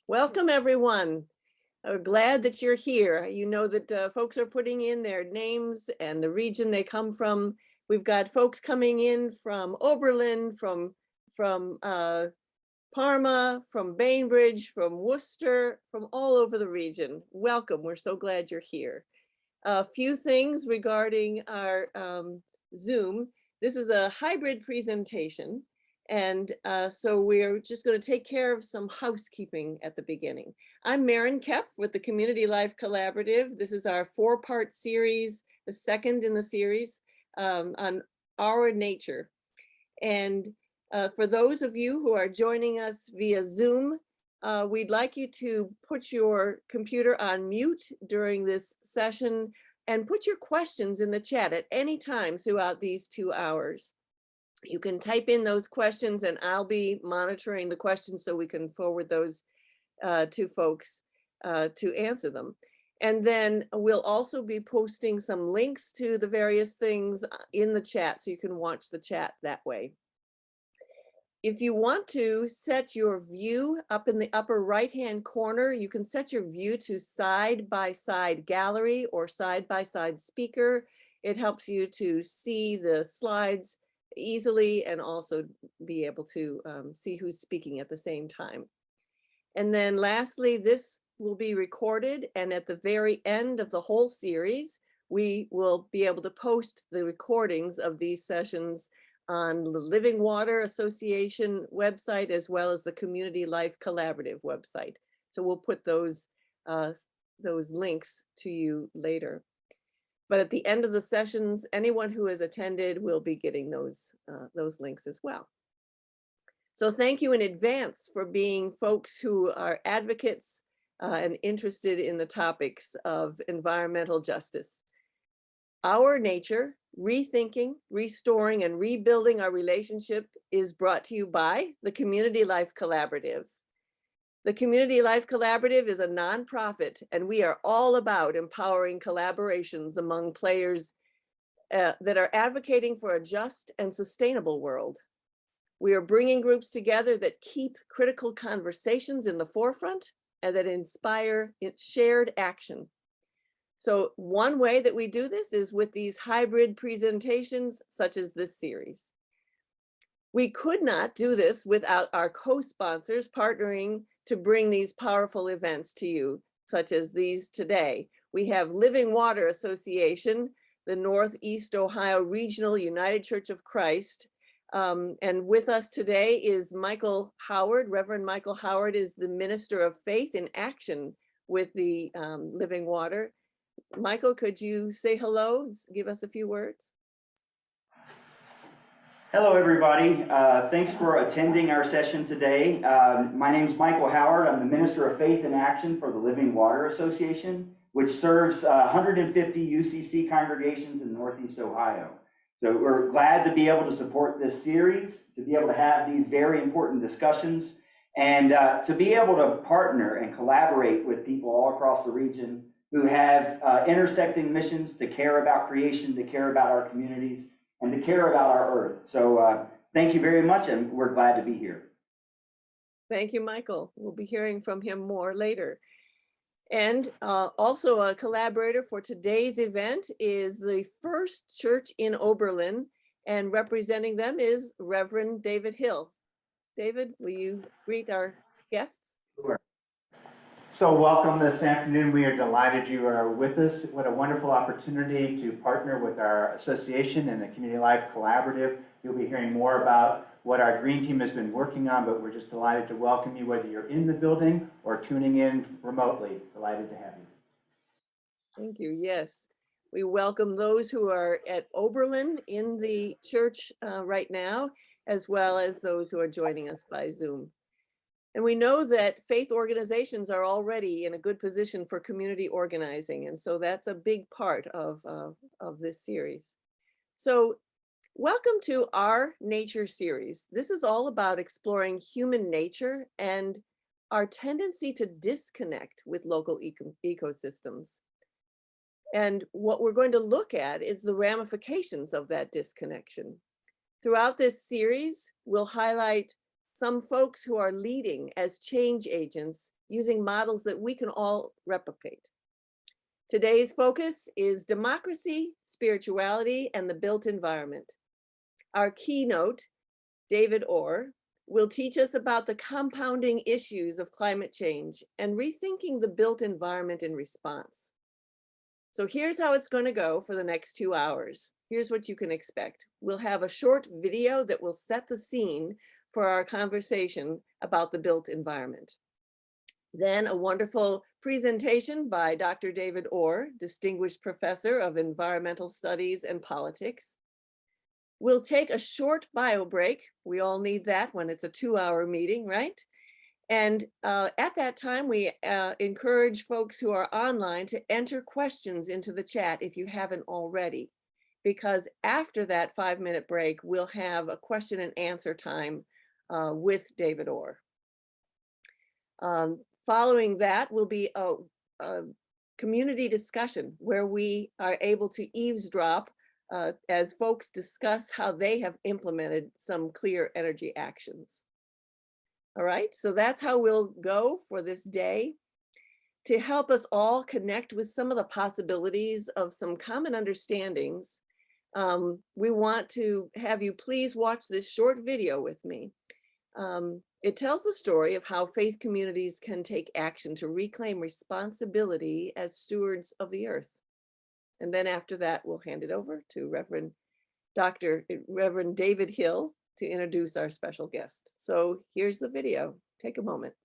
Welcome, everyone. We're glad that you're here. You know that folks are putting in their names and the region they come from. We've got folks coming in from Oberlin, from Parma, from Bainbridge, from Worcester, from all over the region. Welcome. We're so glad you're here. A few things regarding our Zoom. This is a hybrid presentation. And so we're just going to take care of some housekeeping at the beginning. I'm Maren Kepf with the Community Life Collaborative. This is our 4-part series, the second in the series on our nature. And for those of you who are joining us via Zoom, we'd like you to put your computer on mute during this session and put your questions in the chat at any time throughout these 2 hours. You can type in those questions and I'll be monitoring the questions so we can forward those to folks to answer them. And then we'll also be posting some links to the various things in the chat so you can watch the chat that way. If you want to set your view up in the upper right-hand corner, you can set your view to side-by-side gallery or side-by-side speaker. It helps you to see the slides easily and also be able to see who's speaking at the same time. And then lastly, this will be recorded, and at the very end of the whole series, we will be able to post the recordings of these sessions on the Living Water Association website, as well as the Community Life Collaborative website. So we'll put those links to you later. But at the end of the sessions, anyone who has attended will be getting those links as well. So thank you in advance for being folks who are advocates and interested in the topics of environmental justice. Our nature, rethinking, restoring, and rebuilding our relationship is brought to you by the Community Life Collaborative. The Community Life Collaborative is a nonprofit, and we are all about empowering collaborations among players that are advocating for a just and sustainable world. We are bringing groups together that keep critical conversations in the forefront and that inspire shared action. So one way that we do this is with these hybrid presentations, such as this series. We could not do this without our co-sponsors partnering to bring these powerful events to you, such as these today. We have Living Water Association, the Northeast Ohio Regional United Church of Christ. And with us today is Michael Howard. Reverend Michael Howard is the Minister of Faith in Action with the Living Water. Michael, could you say hello? Give us a few words. Hello, everybody. Thanks for attending our session today. My name is Michael Howard. I'm the Minister of Faith in Action for the Living Water Association, which serves 150 UCC congregations in Northeast Ohio. So we're glad to be able to support this series, to be able to have these very important discussions, and to be able to partner and collaborate with people all across the region who have intersecting missions to care about creation, to care about our communities, and to care about our earth. So thank you very much, and we're glad to be here. Thank you, Michael. We'll be hearing from him more later. And also a collaborator for today's event is the First Church in Oberlin, and representing them is Reverend David Hill. David, will you greet our guests? Sure. So welcome this afternoon. We are delighted you are with us. What a wonderful opportunity to partner with our association and the Community Life Collaborative. You'll be hearing more about what our Green Team has been working on, but we're just delighted to welcome you, whether you're in the building or tuning in remotely. Delighted to have you. Thank you. Yes, we welcome those who are at Oberlin in the church right now, as well as those who are joining us by Zoom. And we know that faith organizations are already in a good position for community organizing. And so that's a big part of this series. So welcome to our nature series. This is all about exploring human nature and our tendency to disconnect with local ecosystems. And what we're going to look at is the ramifications of that disconnection. Throughout this series, we'll highlight some folks who are leading as change agents using models that we can all replicate. Today's focus is democracy, spirituality, and the built environment. Our keynote, David Orr, will teach us about the compounding issues of climate change and rethinking the built environment in response. So here's how it's going to go for the next 2 hours. Here's what you can expect. We'll have a short video that will set the scene for our conversation about the built environment. Then a wonderful presentation by Dr. David Orr, Distinguished Professor of Environmental Studies and Politics. We'll take a short bio break. We all need that when it's a 2-hour meeting, right? And at that time, we encourage folks who are online to enter questions into the chat if you haven't already, because after that 5-minute break, we'll have a question and answer time with David Orr. Following that will be a community discussion where we are able to eavesdrop as folks discuss how they have implemented some clear energy actions. All right, so that's how we'll go for this day. To help us all connect with some of the possibilities of some common understandings, we want to have you please watch this short video with me. It tells the story of how faith communities can take action to reclaim responsibility as stewards of the earth. And then after that, we'll hand it over to Reverend David Hill to introduce our special guest. So here's the video. Take a moment.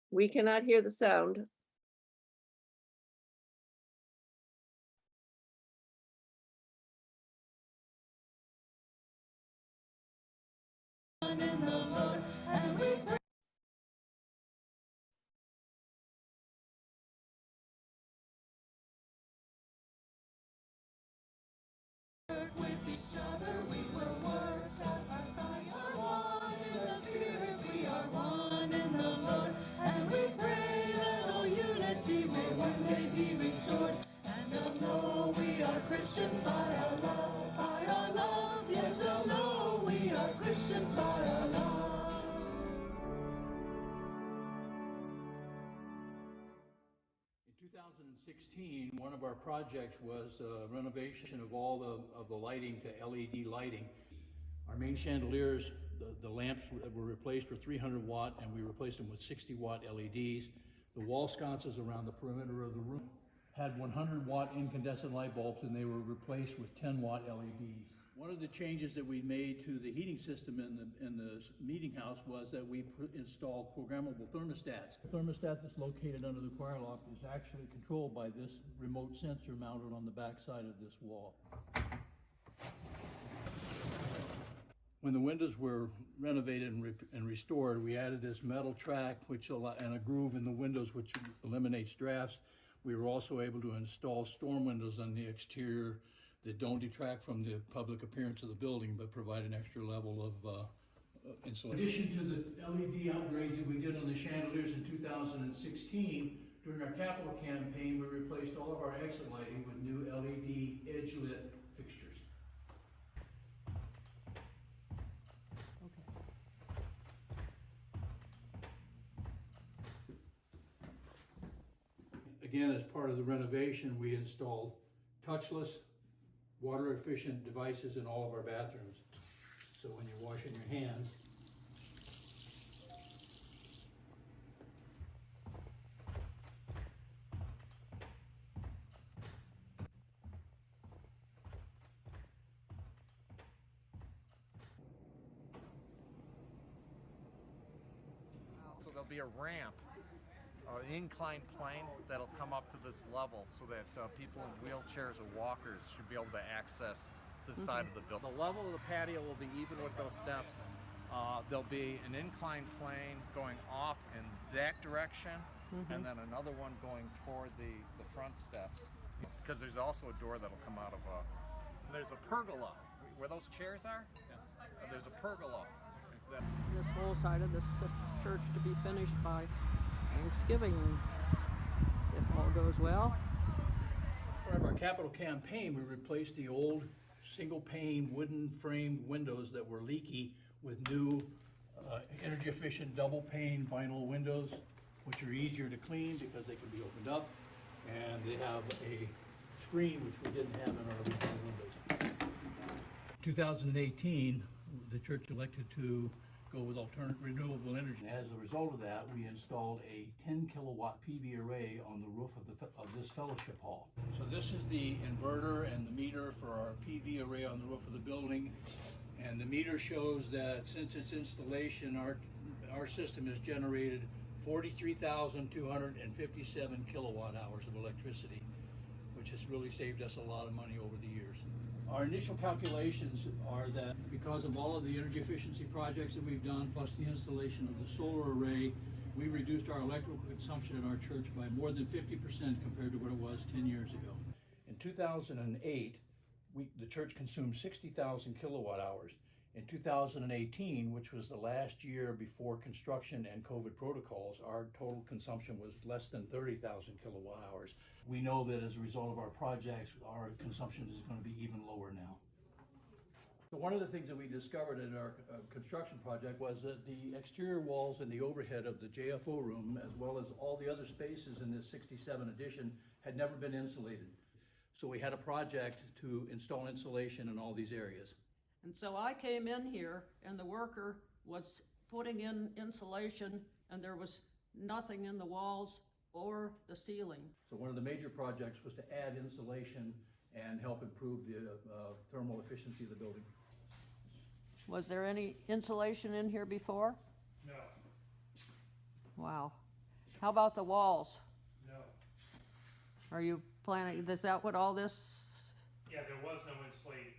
We cannot hear the sound. In 2016, one of our projects was renovation of all the lighting to LED lighting. Our main chandeliers, the lamps were replaced with 300 watt, and we replaced them with 60 watt LEDs. The wall sconces around the perimeter of the room had 100 watt incandescent light bulbs, and they were replaced with 10 watt LEDs. One of the changes that we made to the heating system in the meeting house was that we installed programmable thermostats. The thermostat that's located under the choir loft is actually controlled by this remote sensor mounted on the back side of this wall. When the windows were renovated and restored, we added this metal track and a groove in the windows which eliminates drafts. We were also able to install storm windows on the exterior that don't detract from the public appearance of the building, but provide an extra level of insulation. In addition to the LED upgrades that we did on the chandeliers in 2016, during our capital campaign, we replaced all of our exit lighting with new LED edge-lit fixtures. Again, as part of the renovation, we installed touchless, water-efficient devices in all of our bathrooms. So when you're washing your hands, so there'll be a ramp, an inclined plane that'll come up to this level so that people in wheelchairs or walkers should be able to access this side of the building. The level of the patio will be even with those steps. There'll be an inclined plane going off in that direction, and then another one going toward the front steps. Because there's also a door that'll come out of there's a pergola where those chairs are. Yeah. and there's a pergola. That This whole side of this church to be finished by Thanksgiving, if all goes well. Part of our capital campaign, we replaced the old single pane wooden framed windows that were leaky with new energy efficient double pane vinyl windows, which are easier to clean because they can be opened up, and they have a screen which we didn't have in our original windows. 2018, the church elected to go with alternate renewable energy. As a result of that, we installed a 10 kilowatt PV array on the roof of this fellowship hall. So this is the inverter and the meter for our PV array on the roof of the building. And the meter shows that since its installation, our system has generated 43,257 kilowatt hours of electricity, which has really saved us a lot of money over the years. Our initial calculations are that because of all of the energy efficiency projects that we've done, plus the installation of the solar array, we reduced our electrical consumption in our church by more than 50% compared to what it was 10 years ago. In 2008, the church consumed 60,000 kilowatt hours. In 2018, which was the last year before construction and COVID protocols, our total consumption was less than 30,000 kilowatt hours. We know that as a result of our projects, our consumption is going to be even lower now. So one of the things that we discovered in our construction project was that the exterior walls and the overhead of the JFO room, as well as all the other spaces in this 67 addition, had never been insulated. So we had a project to install insulation in all these areas. And so I came in here and the worker was putting in insulation and there was nothing in the walls or the ceiling. So one of the major projects was to add insulation and help improve the thermal efficiency of the building. Was there any insulation in here before? No. Wow. How about the walls? No. Are you planning, is that what all this? Yeah, there was no insulation.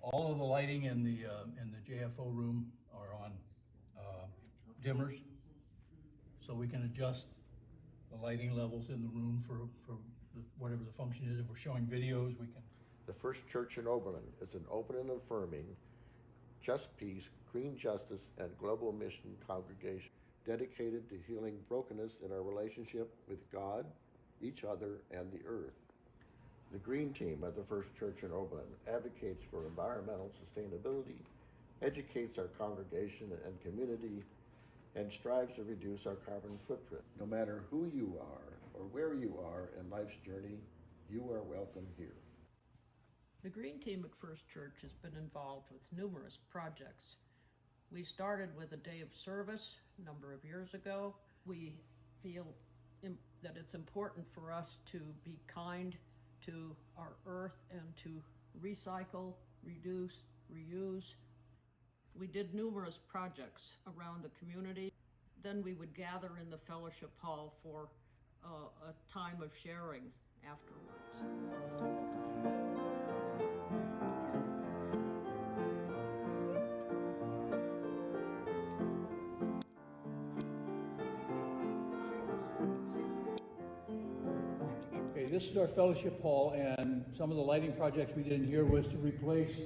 All of the lighting in the JFO room are on dimmers, so we can adjust the lighting levels in the room for whatever the function is. If we're showing videos, we can. The First Church in Oberlin is an open and affirming, just peace, green justice, and global mission congregation dedicated to healing brokenness in our relationship with God, each other, and the earth. The Green Team at the First Church in Oberlin advocates for environmental sustainability, educates our congregation and community, and strives to reduce our carbon footprint. No matter who you are or where you are in life's journey, you are welcome here. The Green Team at First Church has been involved with numerous projects. We started with a day of service a number of years ago. We feel that it's important for us to be kind to our earth and to recycle, reduce, reuse. We did numerous projects around the community. Then we would gather in the fellowship hall for a time of sharing afterwards. This is our fellowship hall, and some of the lighting projects we did in here was to replace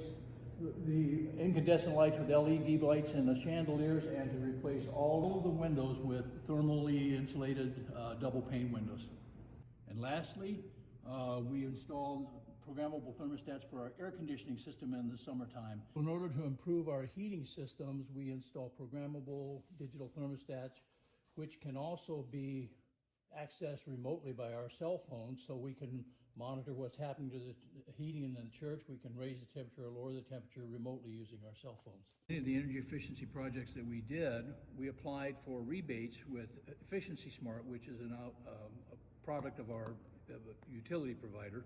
the incandescent lights with LED lights and the chandeliers, and to replace all of the windows with thermally insulated double pane windows. And lastly, we installed programmable thermostats for our air conditioning system in the summertime. In order to improve our heating systems, we install programmable digital thermostats, which can also be accessed remotely by our cell phones, so we can monitor what's happening to the heating in the church. We can raise the temperature or lower the temperature remotely using our cell phones. Any of the energy efficiency projects that we did, we applied for rebates with Efficiency Smart, which is a product of our utility provider.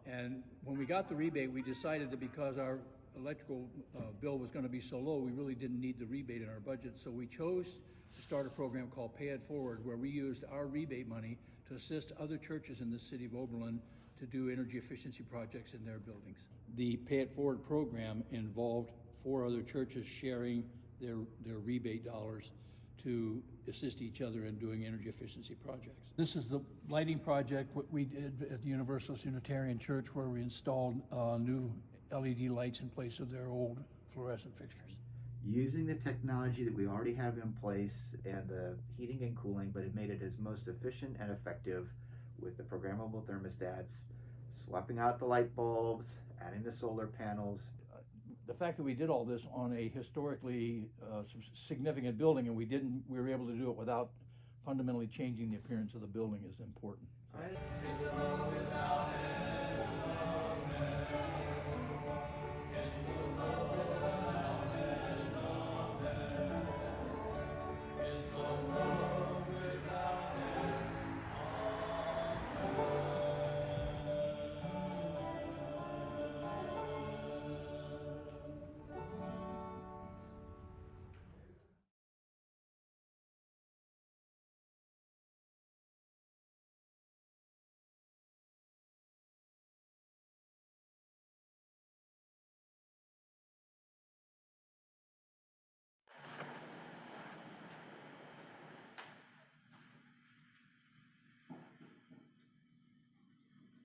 And when we got the rebate, we decided that because our electrical bill was going to be so low, we really didn't need the rebate in our budget. So we chose to start a program called Pay It Forward, where we used our rebate money to assist other churches in the city of Oberlin to do energy efficiency projects in their buildings. The Pay It Forward program involved 4 other churches sharing their rebate dollars to assist each other in doing energy efficiency projects. This is the lighting project what we did at the Universalist Unitarian Church, where we installed new LED lights in place of their old fluorescent fixtures? Using the technology that we already have in place and the heating and cooling, but it made it as most efficient and effective with the programmable thermostats, swapping out the light bulbs, adding the solar panels. The fact that we did all this on a historically significant building and we were able to do it without fundamentally changing the appearance of the building is important.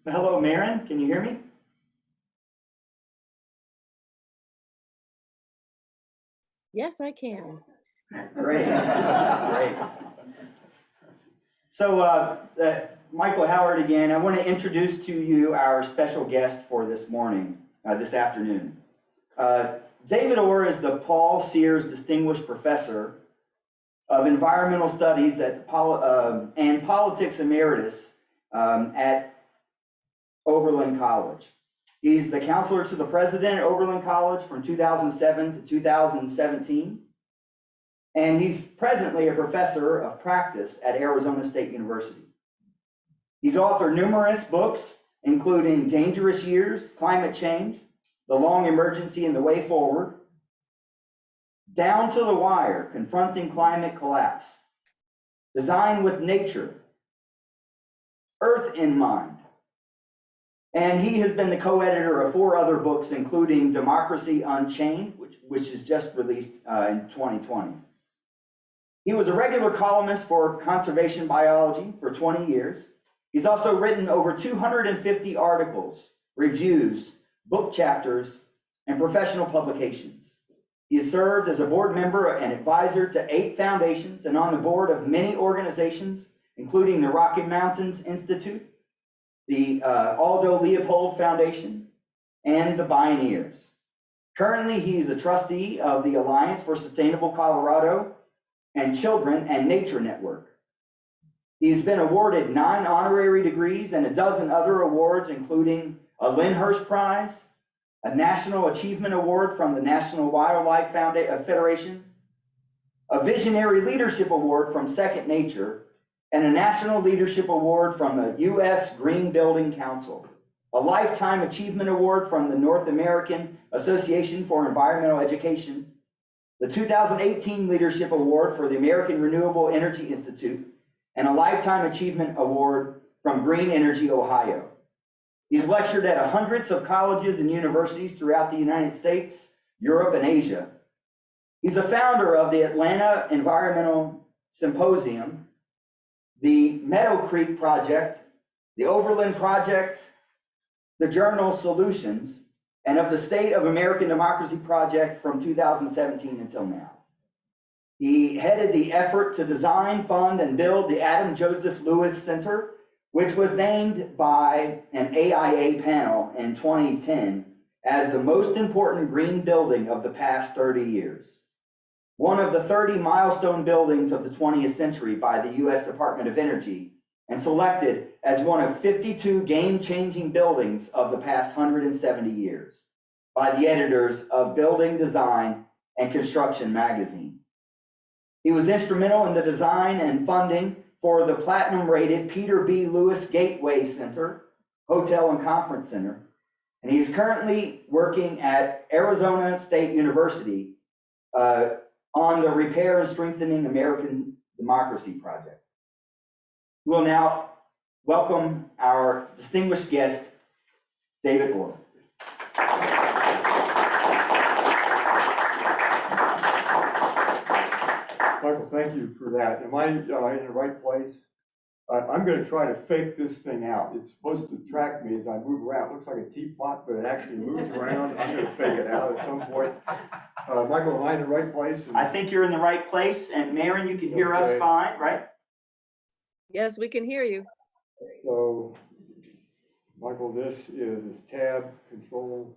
Hello, Maren, can you hear me? Yes, I can. Great. Great. So, Michael Howard again. I want to introduce to you our special guest for this morning, this afternoon. David Orr is the Paul Sears Distinguished Professor of Environmental Studies and Politics Emeritus at Oberlin College. He's the counselor to the president at Oberlin College from 2007 to 2017. And he's presently a professor of practice at Arizona State University. He's authored numerous books, including Dangerous Years, Climate Change, The Long Emergency and the Way Forward, Down to the Wire, Confronting Climate Collapse, Design with Nature, Earth in Mind. And he has been the co-editor of 4 other books, including Democracy Unchained, which is just released in 2020. He was a regular columnist for Conservation Biology for 20 years. He's also written over 250 articles, reviews, book chapters, and professional publications. He has served as a board member and advisor to 8 foundations and on the board of many organizations, including the Rocky Mountains Institute, the Aldo Leopold Foundation, and the Bioneers. Currently, he's a trustee of the Alliance for Sustainable Colorado and Children and Nature Network. He's been awarded 9 honorary degrees and a dozen other awards, including a Lyndhurst Prize, a National Achievement Award from the National Wildlife Federation, a Visionary Leadership Award from Second Nature, and a National Leadership Award from the U.S. Green Building Council, a Lifetime Achievement Award from the North American Association for Environmental Education, the 2018 Leadership Award for the American Renewable Energy Institute, and a Lifetime Achievement Award from Green Energy Ohio. He's lectured at hundreds of colleges and universities throughout the United States, Europe, and Asia. He's a founder of the Atlanta Environmental Symposium, the Meadow Creek Project, the Oberlin Project, the Journal Solutions, and of the State of American Democracy Project from 2017 until now. He headed the effort to design, fund, and build the Adam Joseph Lewis Center, which was named by an AIA panel in 2010 as the most important green building of the past 30 years. One of the 30 milestone buildings of the 20th century by the U.S. Department of Energy, and selected as one of 52 game-changing buildings of the past 170 years by the editors of Building, Design, and Construction magazine. He was instrumental in the design and funding for the platinum-rated Peter B. Lewis Gateway Center, Hotel and Conference Center, and he's currently working at Arizona State University on the Repair and Strengthening American Democracy Project. We'll now welcome our distinguished guest, David Orr. Michael, thank you for that. Am I in the right place? I'm going to try to fake this thing out. It's supposed to track me as I move around. It looks like a teapot, but it actually moves around. I'm going to fake it out at some point. Michael, am I in the right place? I think you're in the right place, and Maren, you can hear us Okay. fine, right? Yes, we can hear you. So, Michael, this is tab control.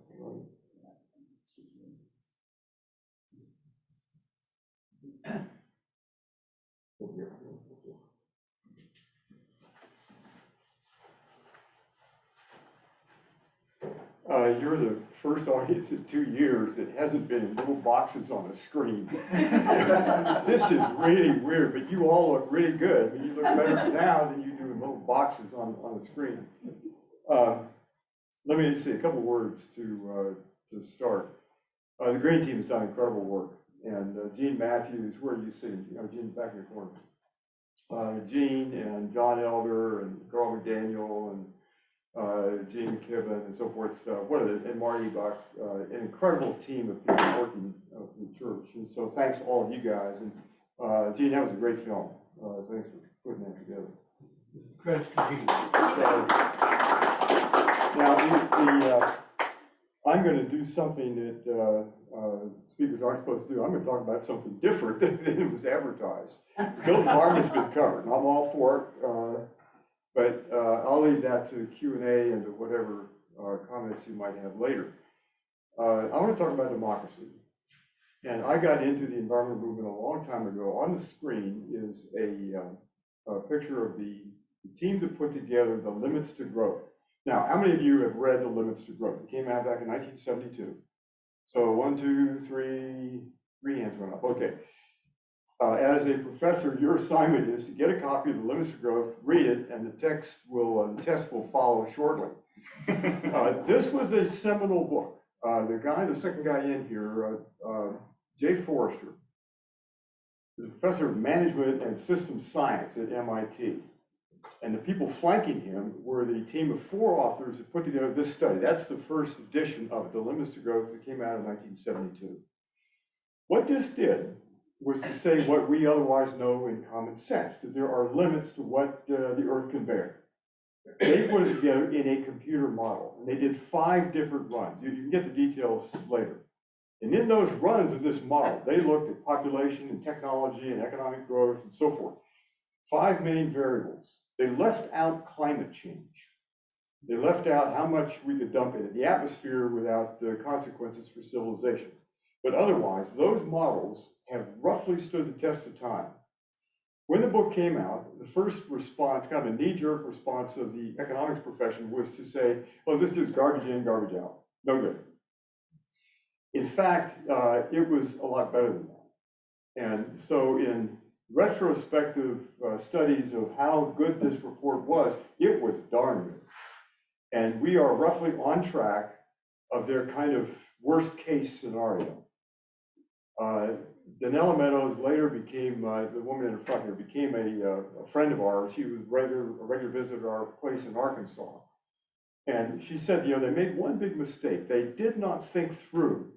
You're the first audience in 2 years that hasn't been in little boxes on a screen. This is really weird, but you all look really good. I mean, you look better now than you do in little boxes on the screen. Let me just say a couple words to start. The green team has done incredible work, and Gene Matthews, where do you see him? Gene's back in the corner. Gene and John Elder and Carl McDaniel and Gene McKibben and so forth, and Marty Buck, an incredible team of people working for the church. And so thanks to all of you guys. And Gene, that was a great film. Thanks for putting that together. Credits to Gene. Now, I'm going to do something that speakers aren't supposed to do. I'm going to talk about something different than it was advertised. Built environment's been covered, and I'm all for it. But I'll leave that to Q&A and to whatever comments you might have later. I want to talk about democracy. And I got into the environmental movement a long time ago. On the screen is a picture of the team that put together the Limits to Growth. Now, how many of you have read the Limits to Growth? It came out back in 1972. So 1, 2, 3 hands went up. Okay. As a professor, your assignment is to get a copy of the Limits to Growth, read it, and the test will follow shortly. This was a seminal book. The second guy in here, Jay Forrester, is a professor of management and systems science at MIT. And the people flanking him were the team of 4 authors that put together this study. That's the first edition of the Limits to Growth that came out in 1972. What this did was to say what we otherwise know in common sense, that there are limits to what the Earth can bear. They put it together in a computer model, and they did 5 different runs. You can get the details later. And in those runs of this model, they looked at population and technology and economic growth and so forth. 5 main variables. They left out climate change. They left out how much we could dump into the atmosphere without the consequences for civilization. But otherwise, those models have roughly stood the test of time. When the book came out, the first response, kind of a knee-jerk response of the economics profession, was to say, oh, this is garbage in, garbage out. No good. In fact, it was a lot better than that. And so in retrospective studies of how good this report was, it was darn good. And we are roughly on track of their kind of worst case scenario. Danella Meadows later became, the woman in front here, became a friend of ours. She was a regular visitor at our place in Arkansas. And she said, they made one big mistake. They did not think through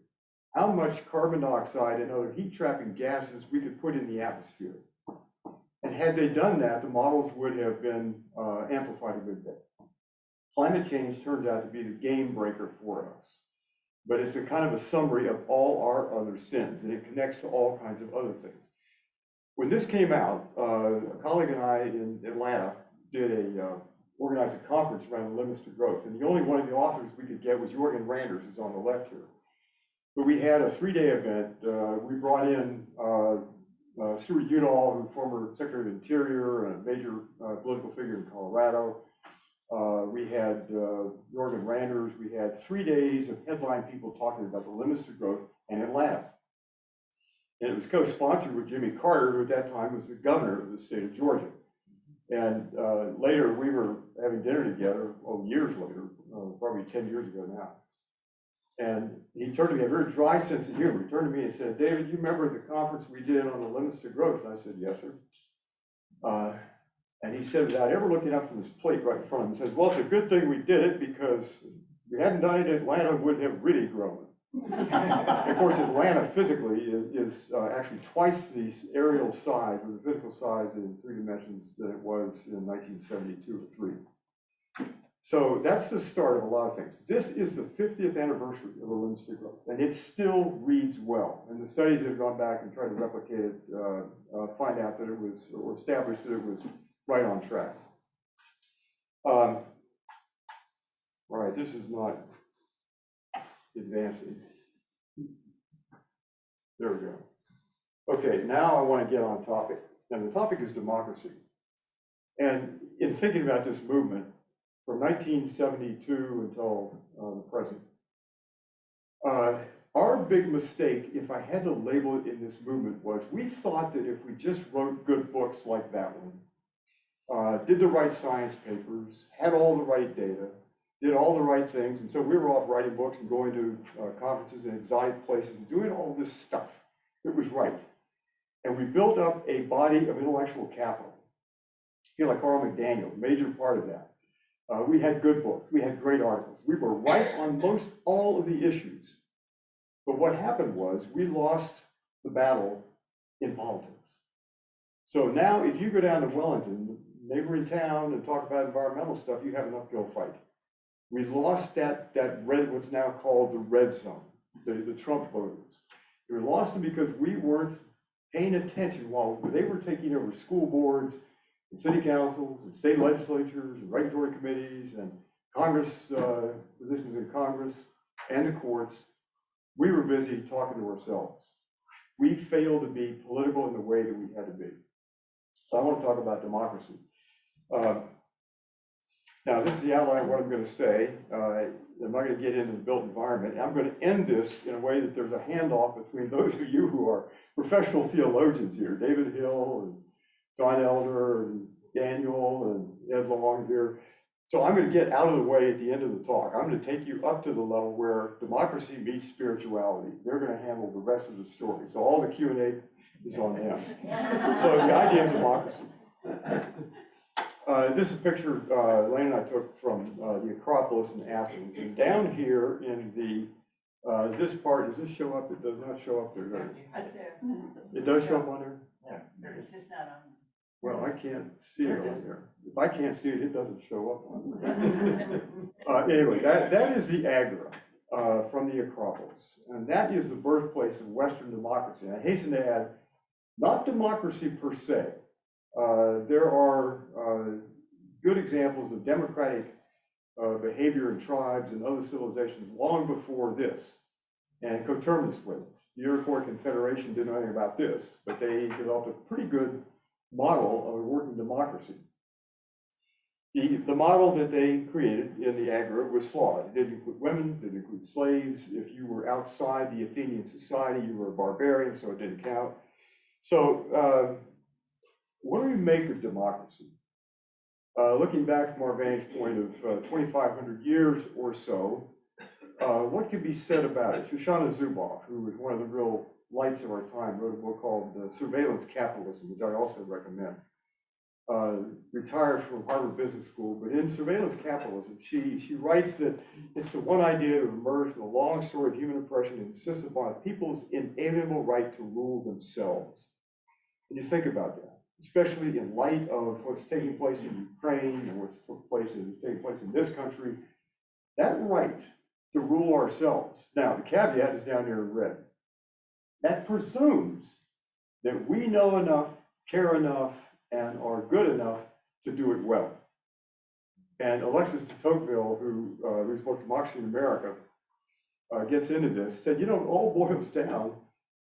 how much carbon dioxide and other heat-trapping gases we could put in the atmosphere. And had they done that, the models would have been amplified a good bit. Climate change turns out to be the game breaker for us. But it's a kind of a summary of all our other sins, and it connects to all kinds of other things. When this came out, a colleague and I in Atlanta organized a conference around the Limits to Growth, and the only one of the authors we could get was Jorgen Randers, who's on the left here. But we had a 3-day event. We brought in Stuart Udall, who's former Secretary of Interior and a major political figure in Colorado. We had Jorgen Randers. We had 3 days of headline people talking about the Limits to Growth in Atlanta. And it was co-sponsored with Jimmy Carter, who at that time was the governor of the state of Georgia. And later we were having dinner together, years later, probably 10 years ago now. And he turned to me, a very dry sense of humor. He turned to me and said, David, you remember the conference we did on the Limits to Growth? And I said, yes, sir. And he said, without ever looking up from his plate right in front of him, he says, well, it's a good thing we did it because if we hadn't done it, Atlanta would have really grown. Of course, Atlanta physically is actually twice the aerial size, or the physical size in 3 dimensions than it was in 1972 or 3. So that's the start of a lot of things. This is the 50th anniversary of Oberlin Street Road, and it still reads well. And the studies that have gone back and tried to replicate it find out that it was, or establish that it was right on track. All right, this is not advancing. There we go. Okay, now I want to get on topic, and the topic is democracy. And in thinking about this movement, from 1972 until the present, our big mistake, if I had to label it in this movement, was we thought that if we just wrote good books like that one, did the right science papers, had all the right data, did all the right things, and so we were off writing books and going to conferences in exotic places and doing all this stuff. It was right. And we built up a body of intellectual capital. I feel like Carl McDaniel, major part of that. We had good books, we had great articles. We were right on most all of the issues. But what happened was we lost the battle in politics. So now if you go down to Wellington, neighboring town, and talk about environmental stuff, you have an uphill fight. We lost that red, what's now called the red zone, the Trump voters. We lost them because we weren't paying attention while they were taking over school boards and city councils and state legislatures and regulatory committees and Congress, positions in Congress and the courts. We were busy talking to ourselves. We failed to be political in the way that we had to be. So I want to talk about democracy. Now, this is the outline of what I'm going to say. I'm not going to get into the built environment. I'm going to end this in a way that there's a handoff between those of you who are professional theologians here, David Hill and John Elder and Daniel and Ed Long here. So I'm going to get out of the way at the end of the talk. I'm going to take you up to the level where democracy meets spirituality. They're going to handle the rest of the story. So all the Q&A is on them. So the idea of democracy. This is a picture Lane and I took from the Acropolis in Athens. And down here in the, this part, does this show up? It does not show up there, does it? Right there. It does show up on there? Yeah, it's just not on. Well, I can't see it on there. If I can't see it, it doesn't show up on there. Anyway, that is the Agora from the Acropolis. And that is the birthplace of Western democracy. And I hasten to add, not democracy per se. There are good examples of democratic behavior in tribes and other civilizations long before this, and coterminous with it. The Iroquois Confederation didn't know anything about this, but they developed a pretty good model of a working democracy. The model that they created in the Agora was flawed. It didn't include women, it didn't include slaves. If you were outside the Athenian society, you were a barbarian, so it didn't count. So what do we make of democracy? Looking back from our vantage point of 2,500 years or so, what could be said about it? Shoshana Zuboff, who was one of the real lights of our time, wrote a book called Surveillance Capitalism, which I also recommend. Retired from Harvard Business School, but in Surveillance Capitalism, she writes that it's the one idea to emerge from a long story of human oppression and insists upon people's inalienable right to rule themselves. And you think about that, especially in light of what's taking place in Ukraine and what's taking place in this country, that right to rule ourselves. Now, the caveat is down here in red. That presumes that we know enough, care enough, and are good enough to do it well. And Alexis de Tocqueville, whose book Democracy in America gets into this, said, you know, it all boils down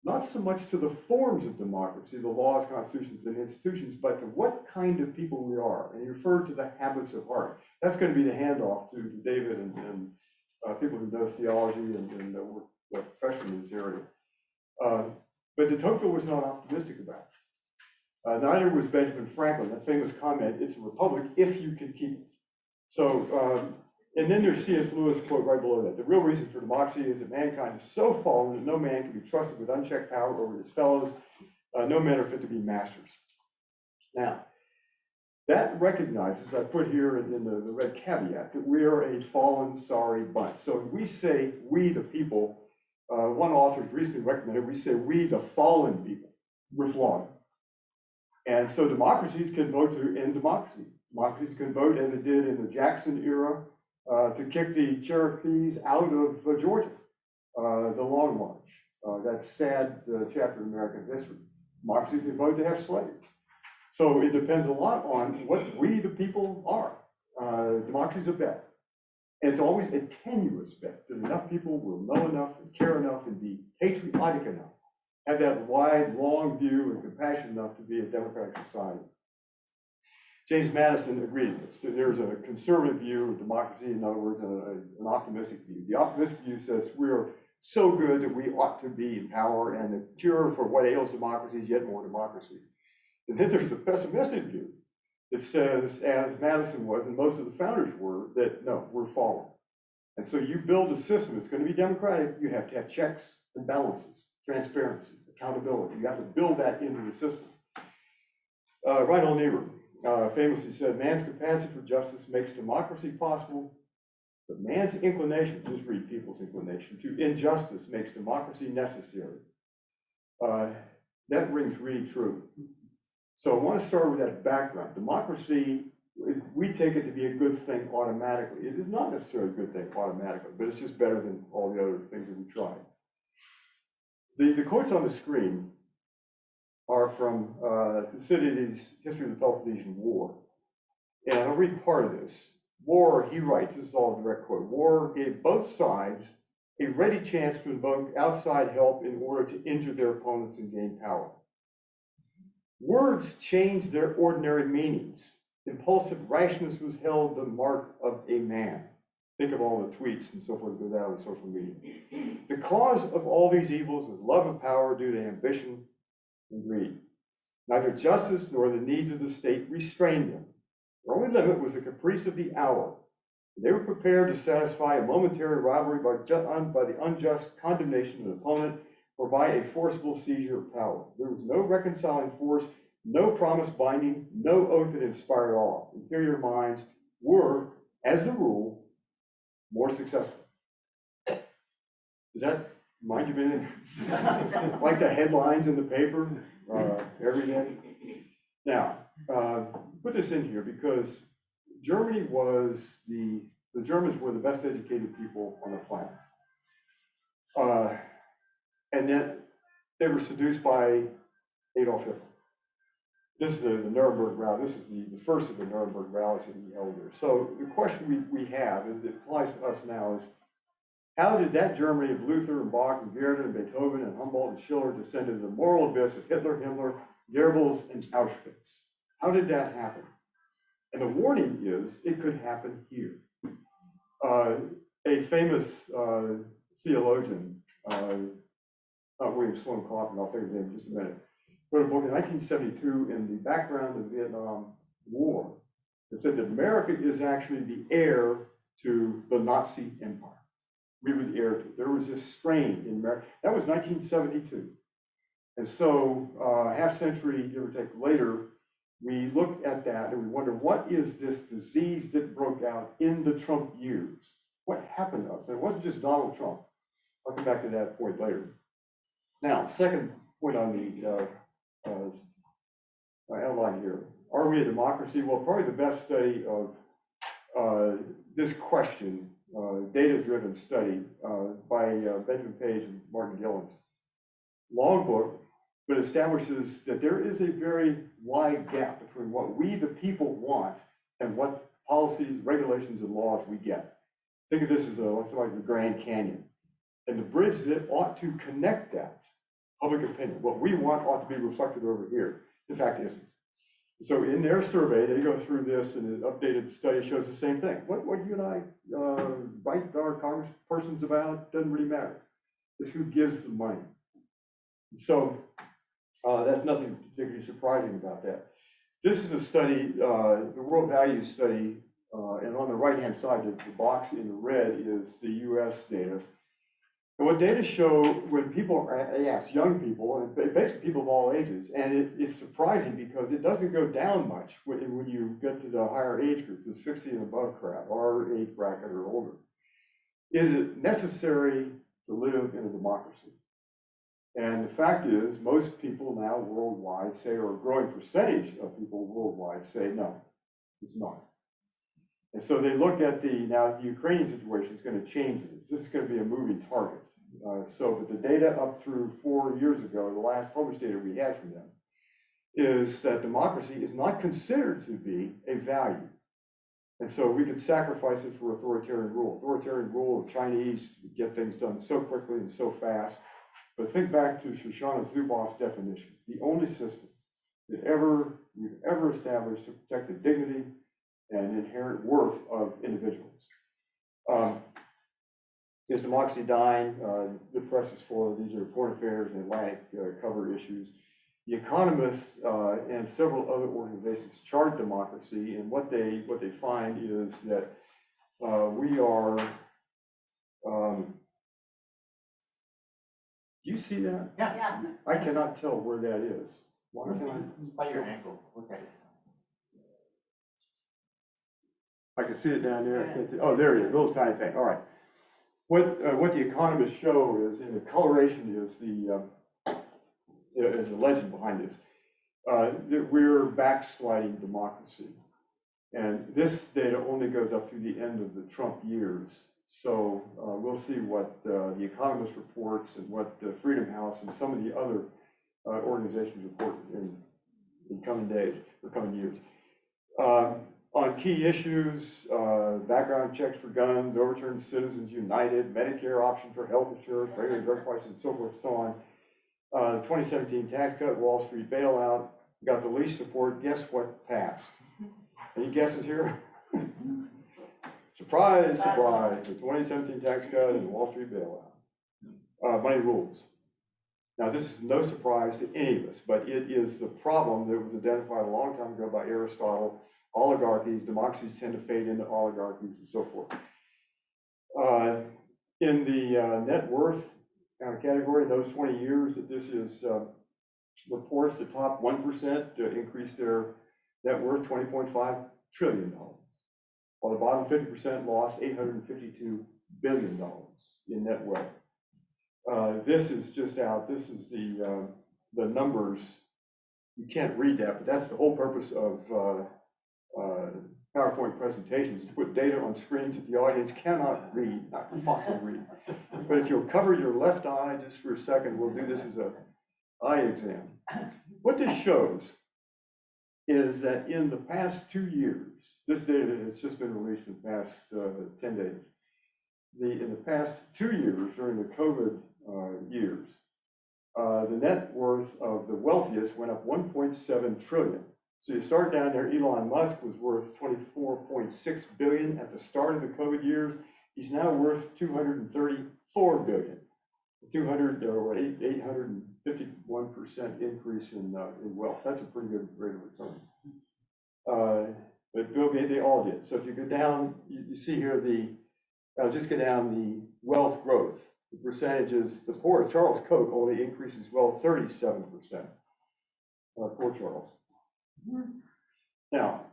not so much to the forms of democracy, the laws, constitutions, and institutions, but to what kind of people we are. And he referred to the habits of heart. That's going to be the handoff to David and people who know theology and work professionally in this area. But de Tocqueville was not optimistic about it. Neither was Benjamin Franklin. That famous comment, it's a republic if you can keep it. So, and then there's C.S. Lewis quote right below that. The real reason for democracy is that mankind is so fallen that no man can be trusted with unchecked power over his fellows. No men are fit to be masters. Now, that recognizes, I put here in the red caveat, that we are a fallen, sorry bunch. So when we say we the people, one author's recently recommended, we say we, the fallen people, we're flawed. And so democracies can vote to end democracy. Democracies can vote, as it did in the Jackson era, to kick the Cherokees out of Georgia, the Long March. That sad chapter in American history. Democracy can vote to have slaves. So it depends a lot on what we, the people, are. Democracy's a bet. And it's always a tenuous bet that enough people will know enough and care enough and be patriotic enough, have that wide, long view and compassion enough to be a democratic society. James Madison agreed with this. There's a conservative view of democracy, in other words, an optimistic view. The optimistic view says we're so good that we ought to be in power, and the cure for what ails democracy is yet more democracy. And then there's a pessimistic view that says, as Madison was, and most of the founders were, that no, we're fallen. And so you build a system that's going to be democratic, you have to have checks and balances, transparency, accountability. You have to build that into the system. Reinhold Niebuhr famously said, man's capacity for justice makes democracy possible, but man's inclination, just read people's inclination, to injustice makes democracy necessary. That rings really true. So I want to start with that background. Democracy, we take it to be a good thing automatically. It is not necessarily a good thing automatically, but it's just better than all the other things that we tried. The quotes on the screen are from Thucydides' History of the Peloponnesian War. And I'll read part of this. War, he writes, this is all a direct quote, war gave both sides a ready chance to invoke outside help in order to injure their opponents and gain power. Words changed their ordinary meanings. Impulsive rashness was held the mark of a man. Think of all the tweets and so forth that goes out on social media. The cause of all these evils was love of power due to ambition and greed. Neither justice nor the needs of the state restrained them. Their only limit was the caprice of the hour. They were prepared to satisfy a momentary rivalry by the unjust condemnation of an opponent or by a forcible seizure of power. There was no reconciling force, no promise binding, no oath that inspired awe. Inferior minds were, as the rule, more successful. Does that remind you of anything? Like the headlines in the paper every day? Now, put this in here because Germany was the Germans were the best educated people on the planet. And yet they were seduced by Adolf Hitler. This is the Nuremberg rally. This is the first of the Nuremberg rallies that he held there. So the question we have, and it applies to us now, is how did that Germany of Luther and Bach and Goethe and Beethoven and Humboldt and Schiller descend into the moral abyss of Hitler, Himmler, Goebbels, and Auschwitz? How did that happen? And the warning is it could happen here. A famous theologian, not William Sloane Coffin, I'll think of his name in just a minute, wrote a book in 1972 in the background of the Vietnam War that said that America is actually the heir to the Nazi Empire. We were the heir to it. There was this strain in America. That was 1972. And so a half century, give or take, later, we look at that and we wonder, what is this disease that broke out in the Trump years? What happened to us? And it wasn't just Donald Trump. I'll come back to that point later. Now, second point on the outline here. Are we a democracy? Well, probably the best study of this question, data-driven study by Benjamin Page and Martin Gillens. Long book, but establishes that there is a very wide gap between what we, the people, want and what policies, regulations, and laws we get. Think of this as like the Grand Canyon. And the bridge that ought to connect that, public opinion, what we want ought to be reflected over here. In fact, it isn't. So in their survey, they go through this, and an updated study shows the same thing. What you and I write our congresspersons about doesn't really matter. It's who gives the money. So that's nothing particularly surprising about that. This is a study, the World Values Study, and on the right-hand side, the box in the red is the US data. And what data show when people ask young people, and basically people of all ages, and it's surprising because it doesn't go down much when you get to the higher age group, the 60 and above crowd, our age bracket or older. Is it necessary to live in a democracy. And the fact is, most people now worldwide say, or a growing percentage of people worldwide say, no, it's not. And so they look at now the Ukrainian situation is going to change this. This is going to be a moving target. But the data up through 4 years ago, the last published data we had from them, is that democracy is not considered to be a value. And so we could sacrifice it for authoritarian rule. Authoritarian rule of Chinese get things done so quickly and so fast. But think back to Shoshana Zuboff's definition. The only system that we've ever established to protect the dignity and inherent worth of individuals. Is democracy dying? The press is full of these are foreign affairs and Atlantic cover issues. The Economist and several other organizations chart democracy, and what they find is that we are. Do you see that? Yeah. I cannot tell where that is. Why can I? By your ankle. Look at it. I can see it down there. I can't see. Oh, there it is. A little tiny thing. All right. What the economists show is, in the coloration is is the legend behind this, that we're backsliding democracy. And this data only goes up to the end of the Trump years. So we'll see what the Economist reports and what the Freedom House and some of the other organizations report in coming days or coming years. On key issues, background checks for guns, overturned Citizens United, Medicare option for health insurance, regular drug prices, and so forth and so on. The 2017 tax cut, Wall Street bailout, got the least support. Guess what passed? Any guesses here? Surprise, surprise, the 2017 tax cut and the Wall Street bailout. Money rules. Now, this is no surprise to any of us, but it is the problem that was identified a long time ago by Aristotle. Oligarchies, democracies tend to fade into oligarchies and so forth. In the net worth category, in those 20 years that this is reports, the top 1% to increase their net worth $20.5 trillion, while the bottom 50% lost $852 billion in net wealth. This is just out. This is the numbers. You can't read that, but that's the whole purpose of PowerPoint presentations, to put data on screens that the audience cannot read, not can possibly read. But if you'll cover your left eye just for a second, we'll do this as an eye exam. What this shows is that in the past 2 years, this data has just been released in the past 10 days. In the past 2 years, during the COVID years, the net worth of the wealthiest went up 1.7 trillion. So you start down there, Elon Musk was worth 24.6 billion at the start of the COVID years. He's now worth 234 billion, 851% increase in wealth. That's a pretty good rate of return. But Bill Gates, they all did. So if you go down, you see here just go down the wealth growth. The percentages, the poor Charles Koch only increases wealth 37%. Poor Charles. Now,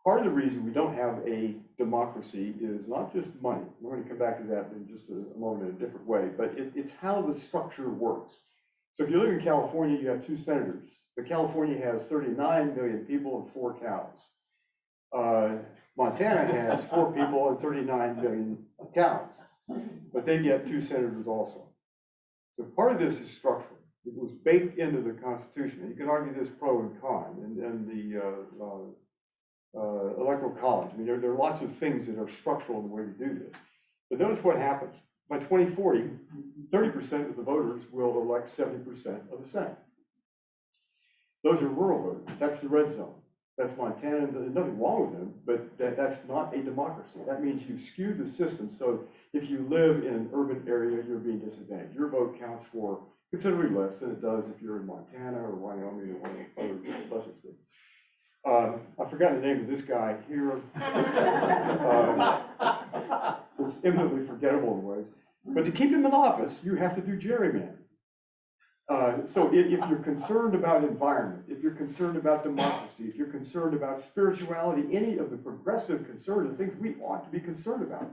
part of the reason we don't have a democracy is not just money. We're going to come back to that in just a moment in a different way, but it's how the structure works. So if you look in California, you have 2 senators. But California has 39 million people and 4 cows. Montana has 4 people and 39 million cows, but they get 2 senators also. So part of this is structural. It was baked into the Constitution. And you can argue this pro and con, and the Electoral College. I mean, there are lots of things that are structural in the way we do this. But notice what happens. By 2040, 30% of the voters will elect 70% of the Senate. Those are rural voters. That's the red zone. That's Montana. There's nothing wrong with them, but that's not a democracy. That means you skew the system. So if you live in an urban area, you're being disadvantaged. Your vote counts for considerably less than it does if you're in Montana or Wyoming or one of the other lesser states. I forgot the name of this guy here. It's eminently forgettable in ways. But to keep him in office, you have to do gerrymandering. So if you're concerned about environment, if you're concerned about democracy, if you're concerned about spirituality, any of the progressive conservative things we ought to be concerned about,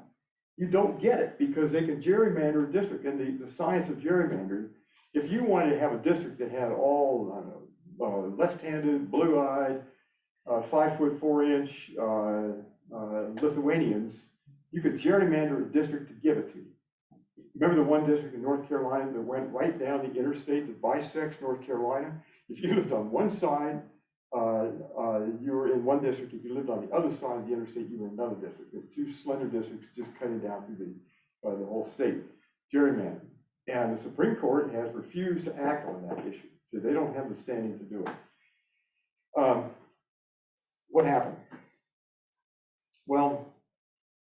You don't get it because they can gerrymander a district. And the science of gerrymandering, if you wanted to have a district that had all, I don't know, left-handed, blue-eyed, 5'4" Lithuanians, you could gerrymander a district to give it to you. Remember the one district in North Carolina that went right down the interstate that bisects North Carolina? If you lived on one side, you were in one district. If you lived on the other side of the interstate, you were in another district. There were two slender districts just cutting down through the whole state, gerrymandering. And the Supreme Court has refused to act on that issue. So they don't have the standing to do it. What happened? Well,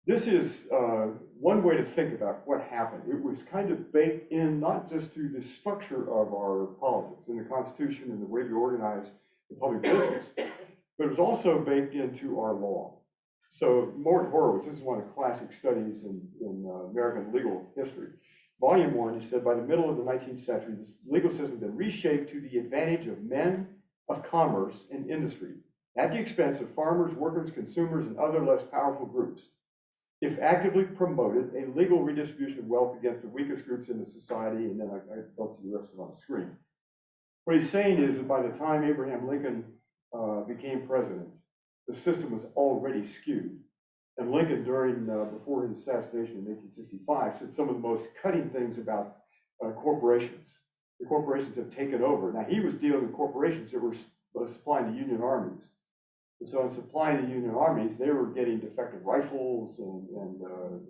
this is one way to think about what happened. It was kind of baked in, not just to the structure of our politics and the Constitution and the way we organize the public business, but it was also baked into our law. So Morton Horowitz, this is one of the classic studies in American legal history. Volume 1, he said, by the middle of the 19th century, this legal system had been reshaped to the advantage of men of commerce and industry, at the expense of farmers, workers, consumers, and other less powerful groups. If actively promoted, a legal redistribution of wealth against the weakest groups in the society, and then I don't see the rest of it on the screen. What he's saying is that by the time Abraham Lincoln became president, the system was already skewed. And Lincoln, before his assassination in 1865, said some of the most cutting things about corporations. The corporations have taken over. Now, he was dealing with corporations that were supplying the Union armies. And so in supplying the Union armies, they were getting defective rifles and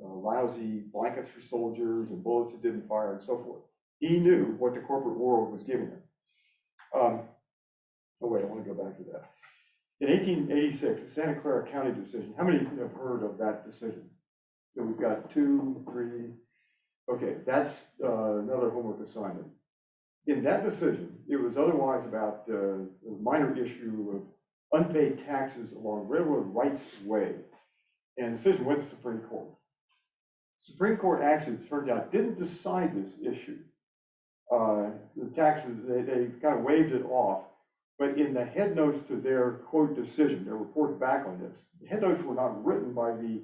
lousy blankets for soldiers and bullets that didn't fire and so forth. He knew what the corporate world was giving him. Oh wait, I want to go back to that. In 1886, the Santa Clara County decision, how many have heard of that decision? So we've got 2, 3, okay, that's another homework assignment. In that decision, it was otherwise about the minor issue of unpaid taxes along railroad rights of way. And the decision went to the Supreme Court. The Supreme Court actually, it turns out, didn't decide this issue. The taxes, they kind of waved it off. But in the headnotes to their, quote, decision, their report back on this, the headnotes were not written by the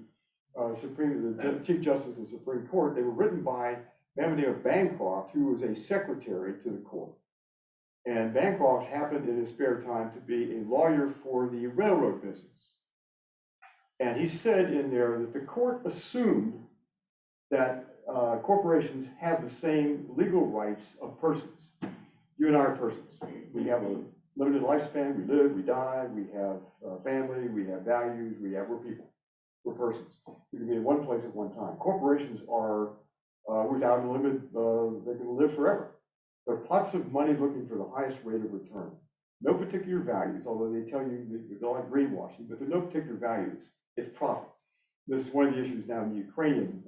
Chief Justice of the Supreme Court. They were written by a man named Bancroft, who was a secretary to the court. And Bancroft happened in his spare time to be a lawyer for the railroad business. And he said in there that the court assumed that corporations have the same legal rights of persons. You and I are persons. We have a limited lifespan, we live, we die, we have family, we have values, we're people, we're persons. We can be in one place at one time. Corporations are without a limit, they can live forever. There are pots of money looking for the highest rate of return. No particular values, although they tell you they don't like greenwashing, but there are no particular values. It's profit. This is one of the issues now in the Ukrainian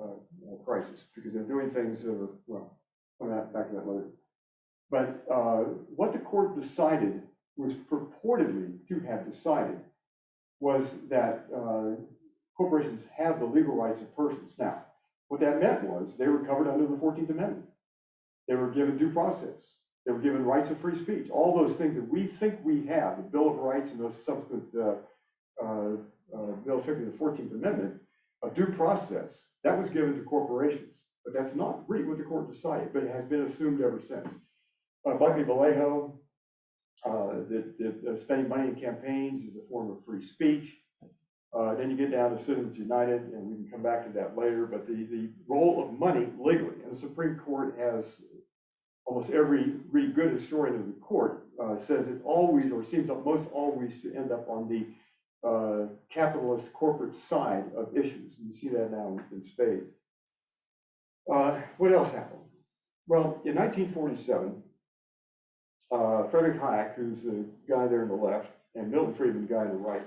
crisis, because they're doing things that are, well, I'll come back to that later. But what the court decided was purportedly to have decided was that corporations have the legal rights of persons. Now, what that meant was they were covered under the 14th Amendment. They were given due process. They were given rights of free speech. All those things that we think we have, the Bill of Rights and those subsequent bills, particularly the 14th Amendment, a due process, that was given to corporations. But that's not really what the court decided, but it has been assumed ever since. Buckley Vallejo, that spending money in campaigns is a form of free speech. Then you get down to Citizens United, and we can come back to that later, but the role of money legally, and the Supreme Court has, almost every really good historian of the court says it always, or seems almost always, to end up on the capitalist corporate side of issues. You see that now in spades. What else happened? Well, in 1947, Frederick Hayek, who's the guy there on the left, and Milton Friedman, the guy on the right,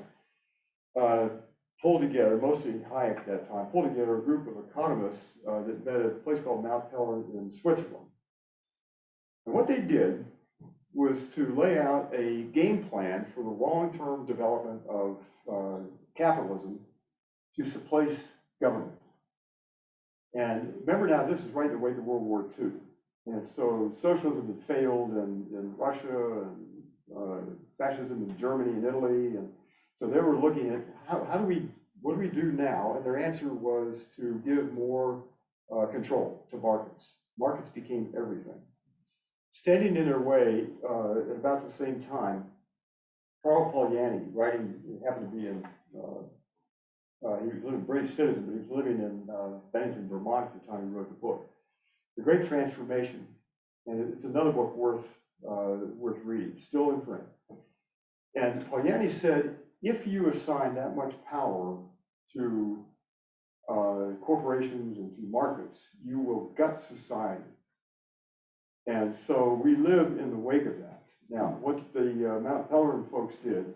pulled together, mostly Hayek at that time, pulled together a group of economists that met at a place called Mount Peller in Switzerland. And what they did was to lay out a game plan for the long-term development of capitalism to displace government. And remember now, this is right the way to World War II. And so socialism had failed in Russia, and fascism in Germany and Italy. And so they were looking at how do we what do we do now? And their answer was to give more control to markets. Markets became everything. Standing in their way at about the same time, Carl Polanyi, writing, happened to be in, he was a British citizen, but he was living in Bennington, Vermont at the time he wrote the book, The Great Transformation. And it's another book worth reading, still in print. And Polanyi said, if you assign that much power to corporations and to markets, you will gut society. And so we live in the wake of that. Now, what the Mount Pelerin folks did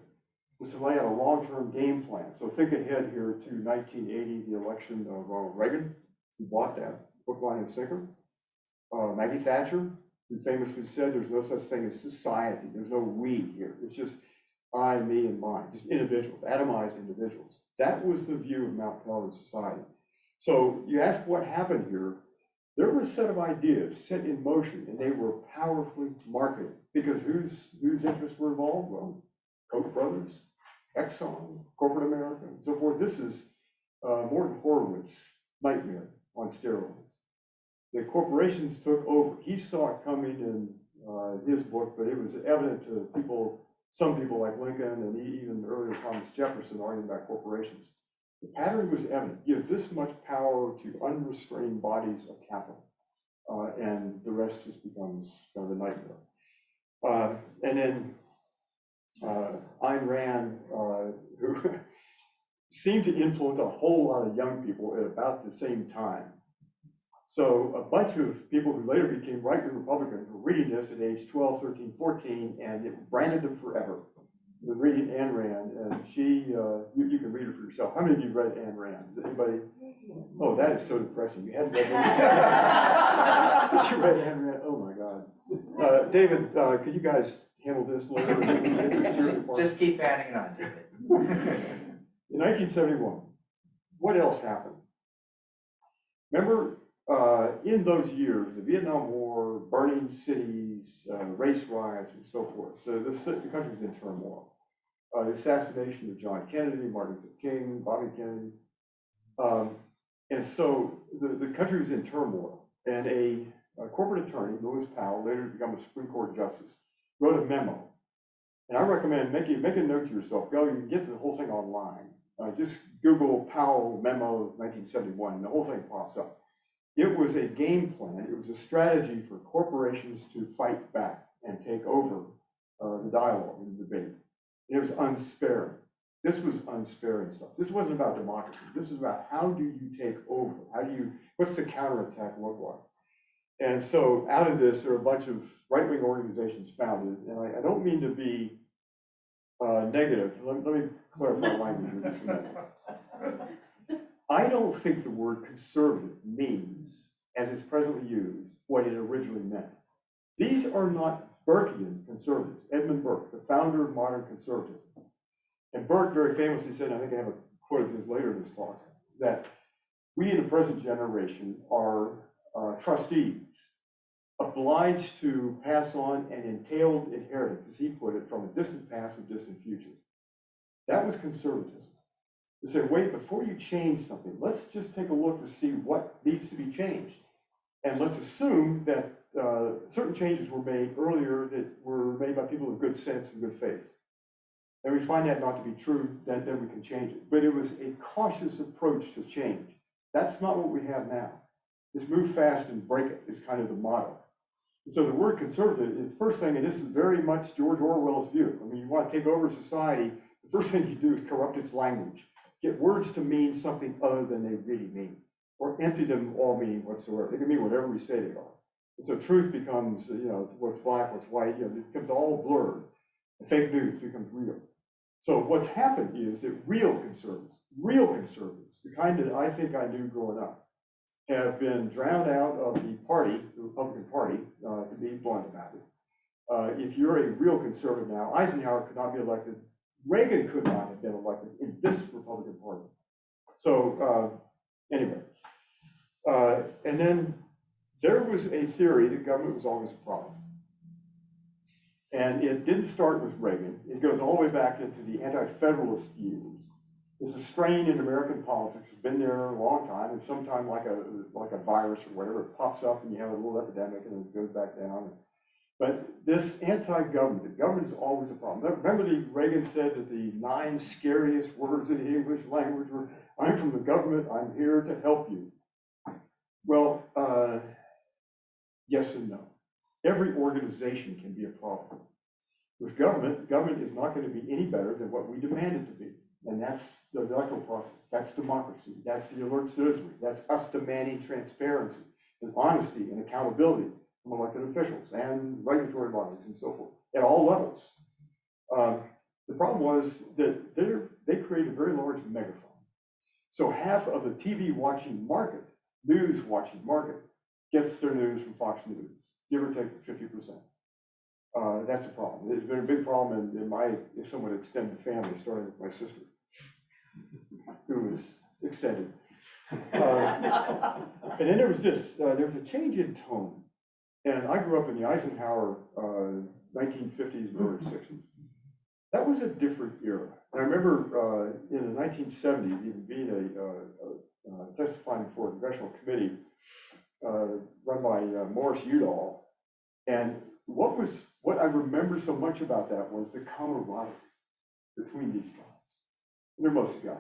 was to lay out a long-term game plan. So think ahead here to 1980, the election of Ronald Reagan, who bought that hook, line, and sinker. Maggie Thatcher, who famously said there's no such thing as society. There's no we here. It's just I, me, and mine, just individuals, atomized individuals. That was the view of Mount Pelerin society. So you ask what happened here. There were a set of ideas set in motion, and they were powerfully marketed because whose interests were involved? Well, Koch brothers, Exxon, corporate America, and so forth. This is Morton Horowitz's nightmare on steroids. The corporations took over. He saw it coming in his book, but it was evident to people, some people like Lincoln and even earlier Thomas Jefferson arguing about corporations. The pattern was evident. Give this much power to unrestrained bodies of capital, and the rest just becomes kind of a nightmare. And then Ayn Rand, who seemed to influence a whole lot of young people at about the same time. So a bunch of people who later became right-wing Republicans were reading this at age 12, 13, 14, and it branded them forever. They're reading Ayn Rand, and she, you can read her for yourself. How many of you read Ayn Rand? Is anybody? Oh, that is so depressing. You hadn't read Ayn You read Ayn Rand? Oh my God. David, could you guys handle this a little bit? Just keep adding it on, David. In 1971, what else happened? Remember, in those years, the Vietnam War, burning cities, race riots, and so forth. So the country was in turmoil. The assassination of John Kennedy, Martin Luther King, Bobby Kennedy. And so the country was in turmoil. And a corporate attorney, Lewis Powell, later become a Supreme Court justice, wrote a memo. And I recommend make a note to yourself. Go, you can get the whole thing online. Just Google Powell memo 1971, and the whole thing pops up. It was a game plan. It was a strategy for corporations to fight back and take over the dialogue and the debate. It was unsparing. This was unsparing stuff. This wasn't about democracy. This was about how do you take over? What's the counterattack look like? And so out of this, there are a bunch of right-wing organizations founded. And I don't mean to be negative. Let me clarify language here just a minute. I don't think the word conservative means, as it's presently used, what it originally meant. These are not Burkean conservatives. Edmund Burke, the founder of modern conservatism. And Burke very famously said, I think I have a quote of his later in this talk, that we in the present generation are trustees, obliged to pass on an entailed inheritance, as he put it, from a distant past or distant future. That was conservatism. To say, wait, before you change something, let's just take a look to see what needs to be changed. And let's assume that certain changes were made earlier that were made by people of good sense and good faith. And we find that not to be true, then we can change it. But it was a cautious approach to change. That's not what we have now. It's move fast and break it is kind of the motto. And so the word conservative is the first thing, and this is very much George Orwell's view. I mean, you want to take over society, the first thing you do is corrupt its language. Get words to mean something other than they really mean, or empty them all meaning whatsoever. They can mean whatever we say they are. And so truth becomes, what's black, what's white, it becomes all blurred. And fake news becomes real. So what's happened is that real conservatives, the kind that I think I knew growing up, have been drowned out of the party, the Republican Party, to be blunt about it. If you're a real conservative now, Eisenhower could not be elected. Reagan could not have been elected in this Republican Party. So anyway, and then there was a theory that government was always a problem. And it didn't start with Reagan. It goes all the way back into the anti-federalist years. It's a strain in American politics. It's been there a long time, and sometimes like a virus or whatever, it pops up and you have a little epidemic and it goes back down. But this anti-government, the government is always a problem. Remember Reagan said that the 9 scariest words in the English language were, "I'm from the government, I'm here to help you." Well, yes and no. Every organization can be a problem. With government is not going to be any better than what we demand it to be. And that's the electoral process, that's democracy, that's the alert citizenry, that's us demanding transparency and honesty and accountability from elected officials and regulatory bodies and so forth, at all levels. The problem was that they created a very large megaphone. So half of the TV watching market, news watching market, gets their news from Fox News, give or take 50%. That's a problem. It's been a big problem in my somewhat extended family, starting with my sister, who is extended. And then there was this, there was a change in tone. And I grew up in the Eisenhower 1950s and early 60s. That was a different era. And I remember in the 1970s, even being testifying before a congressional committee run by Morris Udall. And what I remember so much about that was the camaraderie between these guys. And they're mostly guys.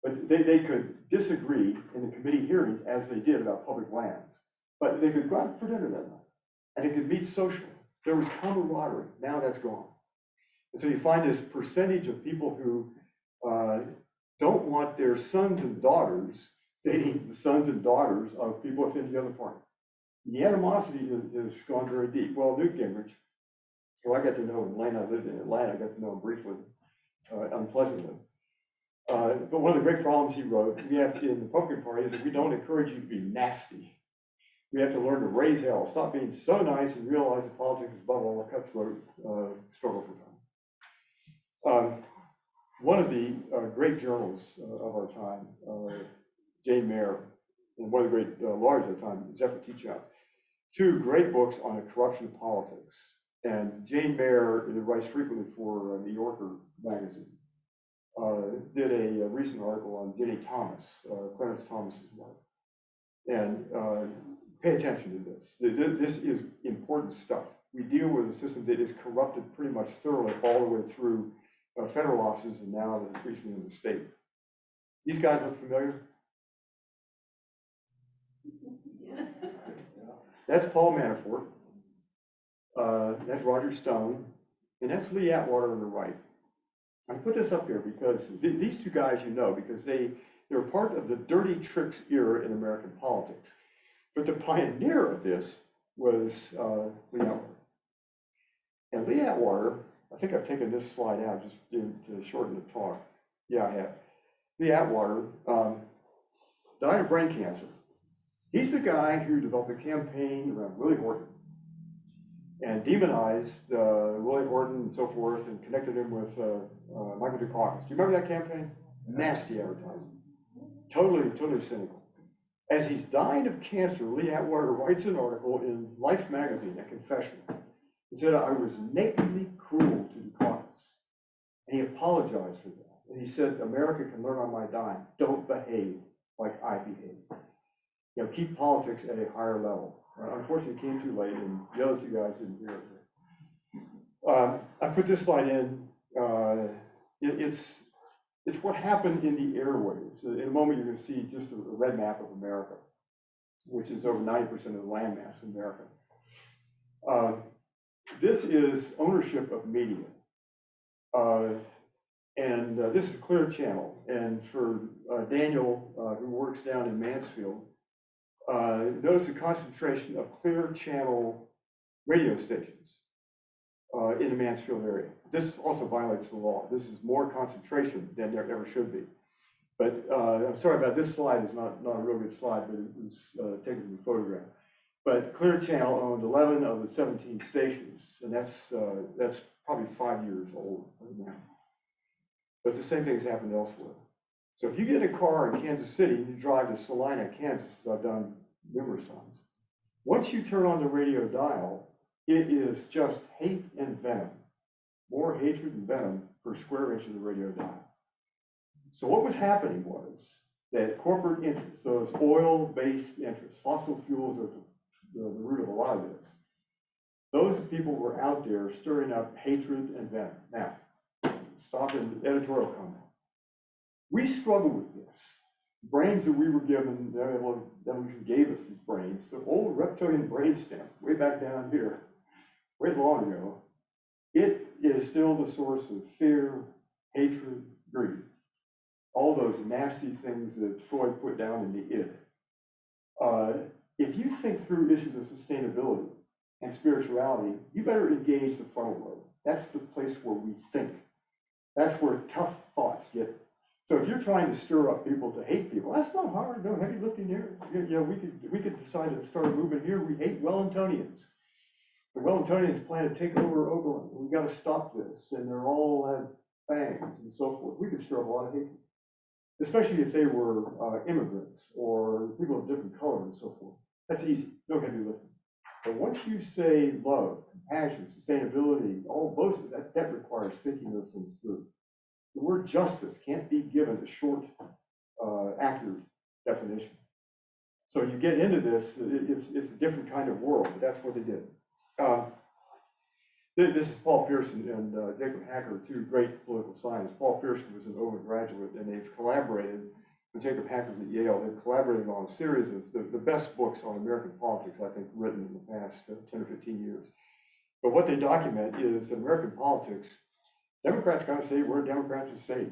But they could disagree in the committee hearings as they did about public lands. But they could go out for dinner that night. And they could meet socially. There was camaraderie. Now that's gone. And so you find this percentage of people who don't want their sons and daughters dating the sons and daughters of people within the other party. The animosity has gone very deep. Well, Newt Gingrich, who I got to know in Atlanta, I lived in Atlanta, I got to know him briefly, unpleasantly. But one of the great problems he wrote, we have in the Republican Party is that we don't encourage you to be nasty. We have to learn to raise hell, stop being so nice and realize that politics is above all a cutthroat struggle for time. One of the great journalists of our time, Jane Mayer, and one of the great lawyers at the time, Zephyr Teachout, 2 great books on the corruption of politics. And Jane Mayer, who writes frequently for New Yorker magazine, did a recent article on Jenny Thomas, Clarence Thomas's wife. And pay attention to this. This is important stuff. We deal with a system that is corrupted pretty much thoroughly all the way through federal offices and now increasingly in the state. These guys look familiar? That's Paul Manafort. That's Roger Stone. And that's Lee Atwater on the right. I put this up here because these 2 guys you know, because they were part of the dirty tricks era in American politics. But the pioneer of this was Lee Atwater. And Lee Atwater, I think I've taken this slide out just to shorten the talk. Yeah, I have. Lee Atwater died of brain cancer. He's the guy who developed a campaign around Willie Horton and demonized Willie Horton and so forth and connected him with Michael Dukakis. Do you remember that campaign? Nasty advertising. Totally cynical. As he's dying of cancer, Lee Atwater writes an article in Life magazine, a confession. He said, "I was nakedly cruel to Dukakis." And he apologized for that. And he said, "America can learn on my dime. Don't behave like I behave. You know, keep politics at a higher level." Unfortunately, it came too late, and the other 2 guys didn't hear it. I put this slide in. It's what happened in the airwaves. In a moment, you're going to see just a red map of America, which is over 90% of the landmass in America. This is ownership of media. And this is Clear Channel. And for Daniel, who works down in Mansfield, notice the concentration of Clear Channel radio stations in the Mansfield area. This also violates the law. This is more concentration than there ever should be. But I'm sorry about this slide. It's not a real good slide, but it was taken from a photograph. But Clear Channel owns 11 of the 17 stations, and that's probably 5 years old right now. But the same thing's happened elsewhere. So if you get in a car in Kansas City and you drive to Salina, Kansas, as I've done numerous times, once you turn on the radio dial, it is just hate and venom. More hatred and venom per square inch of the radio dial. So what was happening was that corporate interests, those oil-based interests, fossil fuels are the root of a lot of this. Those people were out there stirring up hatred and venom. Now, stop an editorial comment. We struggle with this. Brains that we were given, the evolution gave us these brains, the old reptilian brainstem, way back down here, way long ago, it is still the source of fear, hatred, greed. All those nasty things that Freud put down in the id. If you think through issues of sustainability and spirituality, you better engage the frontal lobe. That's the place where we think. That's where tough thoughts get. So if you're trying to stir up people to hate people, that's not hard, no heavy lifting here. Yeah, we could decide to start a movement here. We hate Wellingtonians. The Wellingtonians plan to take over Oberlin. We've got to stop this. And they're all have fangs and so forth. We could stir up a lot of hatred, especially if they were immigrants or people of different color and so forth. That's easy, no heavy lifting. But once you say love, compassion, sustainability, all those, that requires thinking those things through. The word justice can't be given a short, accurate definition. So you get into this, it's a different kind of world, but that's what they did. This is Paul Pearson and Jacob Hacker, two great political scientists. Paul Pearson was an Oberlin graduate, and they've collaborated with Jacob Hacker at Yale. They've collaborated on a series of the best books on American politics, I think, written in the past 10 or 15 years. But what they document is in American politics, Democrats kind of say we're Democrats in state.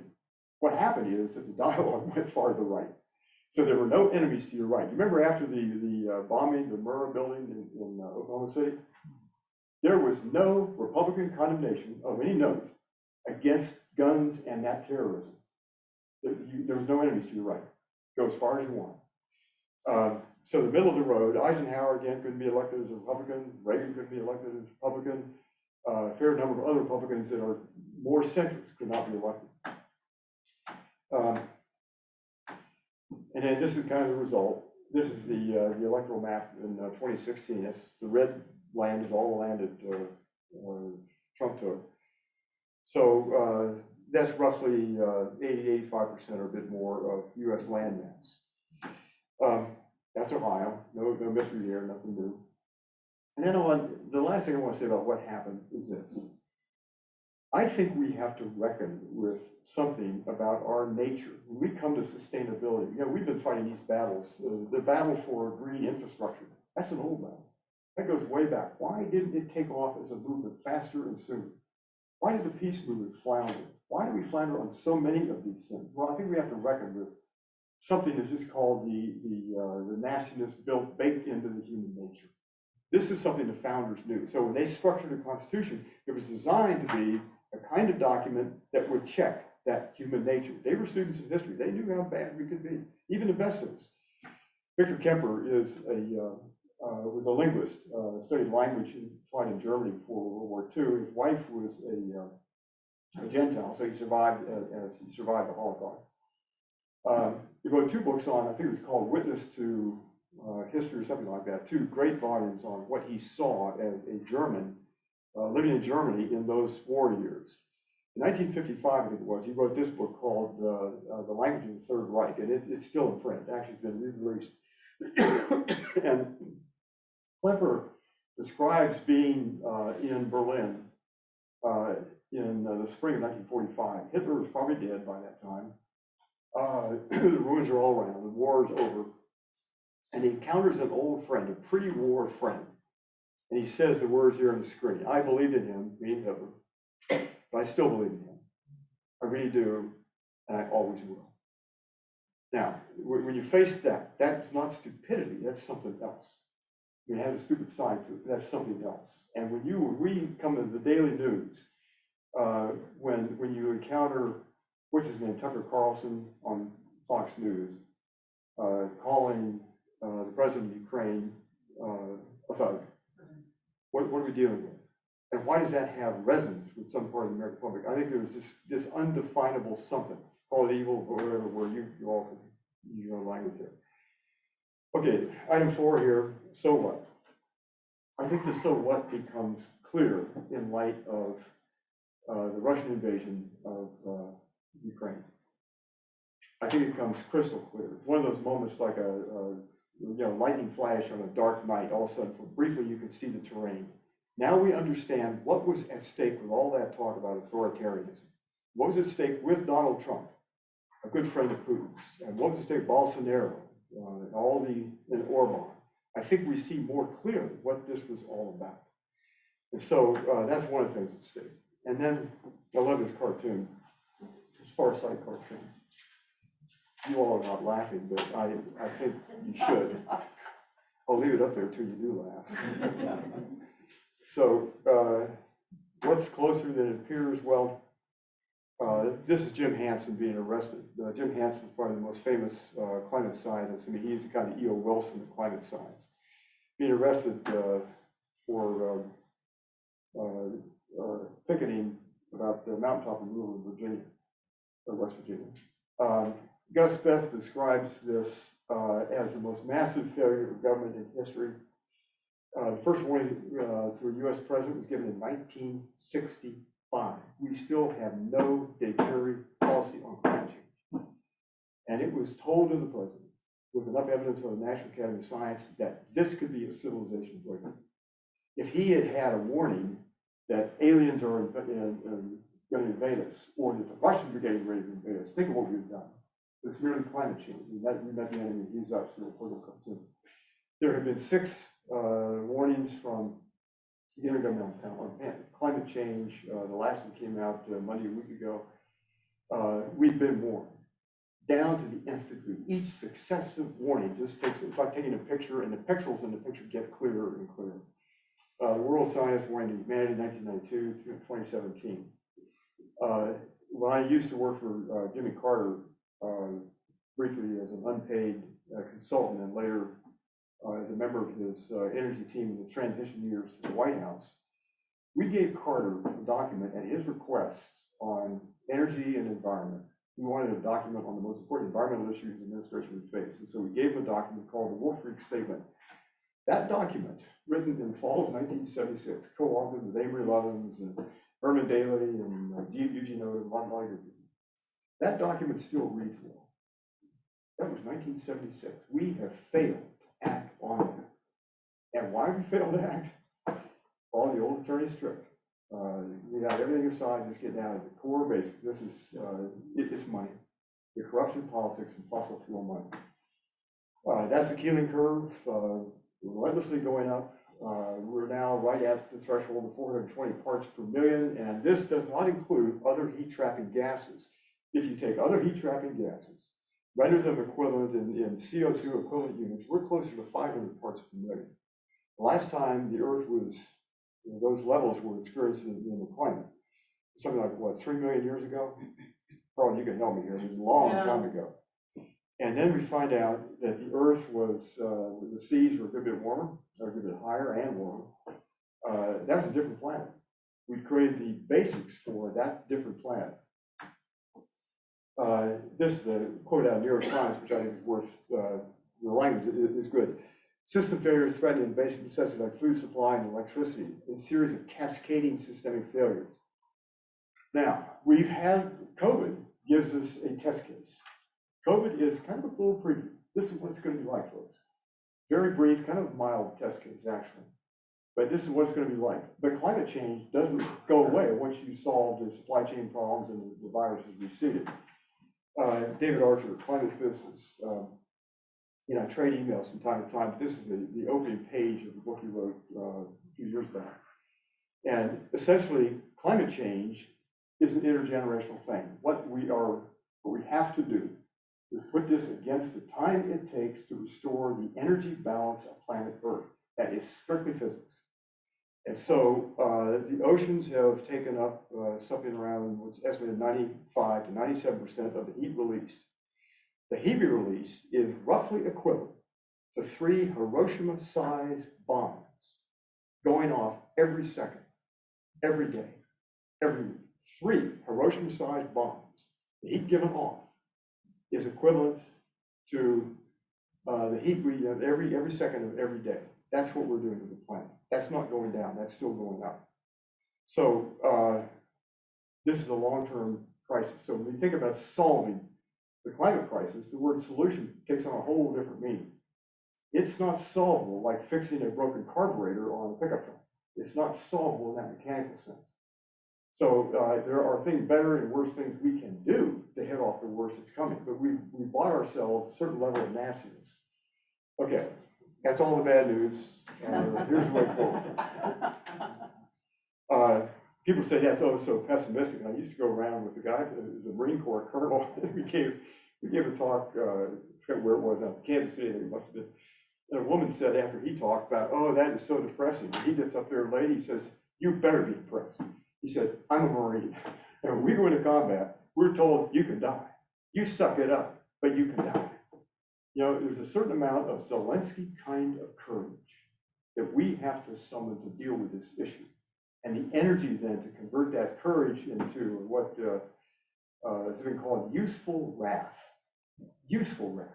What happened is that the dialogue went far to the right. So there were no enemies to your right. You remember after the bombing, the Murrah building in Oklahoma City? There was no Republican condemnation of any note against guns and that terrorism. There was no enemies to your right. Go as far as you want. So the middle of the road, Eisenhower again couldn't be elected as a Republican. Reagan couldn't be elected as a Republican. A fair number of other Republicans that are more centrist could not be elected. And then this is kind of the result. This is the electoral map in 2016. That's the red land is all the land that Trump took. So that's roughly 80, 85% or a bit more of US land mass. That's Ohio, no mystery there, nothing new. And then the last thing I want to say about what happened is this. I think we have to reckon with something about our nature. When we come to sustainability, we've been fighting these battles. The battle for green infrastructure, that's an old battle. That goes way back. Why didn't it take off as a movement faster and sooner? Why did the peace movement flounder? Why do we flounder on so many of these things? Well, I think we have to reckon with something that's just called the nastiness baked into the human nature. This is something the founders knew. So when they structured the Constitution, it was designed to be a kind of document that would check that human nature. They were students of history. They knew how bad we could be, even the best of us. Victor Kemper was a linguist, studied language and taught in Germany before World War II. His wife was a Gentile, so he survived the Holocaust. He wrote two books on, I think it was called Witness to History or something like that, two great volumes on what he saw as a German living in Germany in those war years. In 1955, I think it was, he wrote this book called The Language of the Third Reich, and it's still in print. It actually has been re-released. And Klemper describes being in Berlin in the spring of 1945. Hitler was probably dead by that time. The ruins are all around, the war is over. And he encounters an old friend, a pre-war friend. And he says the words here on the screen. I believed in him, meaning Hitler, but I still believe in him. I really do, and I always will. Now, when you face that, that's not stupidity, that's something else. I mean, it has a stupid side to it, but that's something else. And when we come to the daily news, when you encounter, what's his name, Tucker Carlson on Fox News, calling the president of Ukraine a thug, what are we dealing with? And why does that have resonance with some part of the American public? I think there's this undefinable something, call it evil or whatever, where you all can use your own language there. Okay, item 4 here, so what? I think the so what becomes clear in light of the Russian invasion of Ukraine. I think it comes crystal clear. It's one of those moments like a lightning flash on a dark night. All of a sudden, briefly, you could see the terrain. Now we understand what was at stake with all that talk about authoritarianism. What was at stake with Donald Trump, a good friend of Putin's, and what was at stake with Bolsonaro, and Orban. I think we see more clearly what this was all about. And so that's one of the things at stake. And then I love this cartoon, this Far Side cartoon. You all are not laughing, but I think you should. I'll leave it up there until you do laugh. So what's closer than it appears? Well, this is Jim Hansen being arrested. Jim Hansen is probably the most famous climate scientist. I mean, he's the kind of E.O. Wilson of climate science. Being arrested for picketing about the mountaintop removal in Virginia, or West Virginia. Gus Beth describes this as the most massive failure of government in history. The first warning to a U.S. president was given in 1965. We still have no deterrent policy on climate change. And it was told to the president, with enough evidence from the National Academy of Science, that this could be a civilization breaker. If he had had a warning that aliens are going to invade us, or that the Russians are getting ready to invade us, think of what we've done. It's merely climate change. We met the enemy, he's us, in a political cartoon. There have been 6 warnings from the Intergovernmental Panel on climate change. The last one came out Monday, a week ago. We've been warned down to the nth degree. Each successive warning just takes, it's like taking a picture, and the pixels in the picture get clearer and clearer. The World Science warned humanity in 1992 to 2017. When I used to work for Jimmy Carter, briefly as an unpaid consultant, and later as a member of his energy team in the transition years to the White House, we gave Carter a document at his requests on energy and environment. He wanted a document on the most important environmental issues the administration would face. And so we gave him a document called the Wolf Creek Statement. That document, written in fall of 1976, co-authored with Avery Lovins and Herman Daly and Eugene Oden and Ron Liger. That document still reads well. That was 1976. We have failed to act on that. And why we failed to act? All the old attorney's trick. We got everything aside, just get down to the core basics. This is, it's money. The corruption, politics, and fossil fuel money. That's the Keeling curve, relentlessly going up. We're now right at the threshold of 420 parts per million, and this does not include other heat-trapping gases. If you take other heat-trapping gases, render them equivalent in CO2 equivalent units, we're closer to 500 parts per million. The last time the Earth was, those levels were experienced in the climate, something like, what, 3 million years ago? Probably you can help me here, it was a long time ago. And then we find out that the Earth was, the seas were a good bit warmer, or a good bit higher and warmer. That was a different planet. We created the basics for that different planet. This is a quote out of New York Times, which I think is worth, the language is good. System failures threatening basic necessities like food supply and electricity, a series of cascading systemic failures. Now, we've had, COVID gives us a test case. COVID is kind of a little preview. This is what it's going to be like, folks. Very brief, kind of mild test case, actually. But this is what it's going to be like. But climate change doesn't go away once you solve the supply chain problems and the virus has receded. David Archer, climate physicist, I trade emails from time to time. This is the opening page of the book he wrote a few years back. And essentially, climate change is an intergenerational thing. What we have to do is put this against the time it takes to restore the energy balance of planet Earth. That is strictly physics. And so the oceans have taken up something around what's estimated 95 to 97% of the heat released. The heat release is roughly equivalent to 3 Hiroshima-sized bombs going off every second, every day, every week. 3 Hiroshima-sized bombs. The heat given off is equivalent to the heat we have every second of every day. That's what we're doing to the planet. That's not going down, that's still going up. So this is a long-term crisis. So when we think about solving the climate crisis, the word solution takes on a whole different meaning. It's not solvable like fixing a broken carburetor on a pickup truck. It's not solvable in that mechanical sense. So there are things, better and worse things we can do to head off the worst that's coming, but we bought ourselves a certain level of nastiness. Okay, that's all the bad news. Here's the way forward. People say that's so pessimistic. And I used to go around with the guy, the Marine Corps colonel. we gave a talk, I forget where it was, out Kansas City, it must have been. And a woman said after he talked about, oh, that is so depressing. And he gets up there, lady, he says, you better be depressed. He said, I'm a Marine. And when we go into combat, we're told you can die. You suck it up, but you can die. You know, there's a certain amount of Zelensky kind of courage that we have to summon to deal with this issue. And the energy then to convert that courage into what has been called useful wrath. Useful wrath.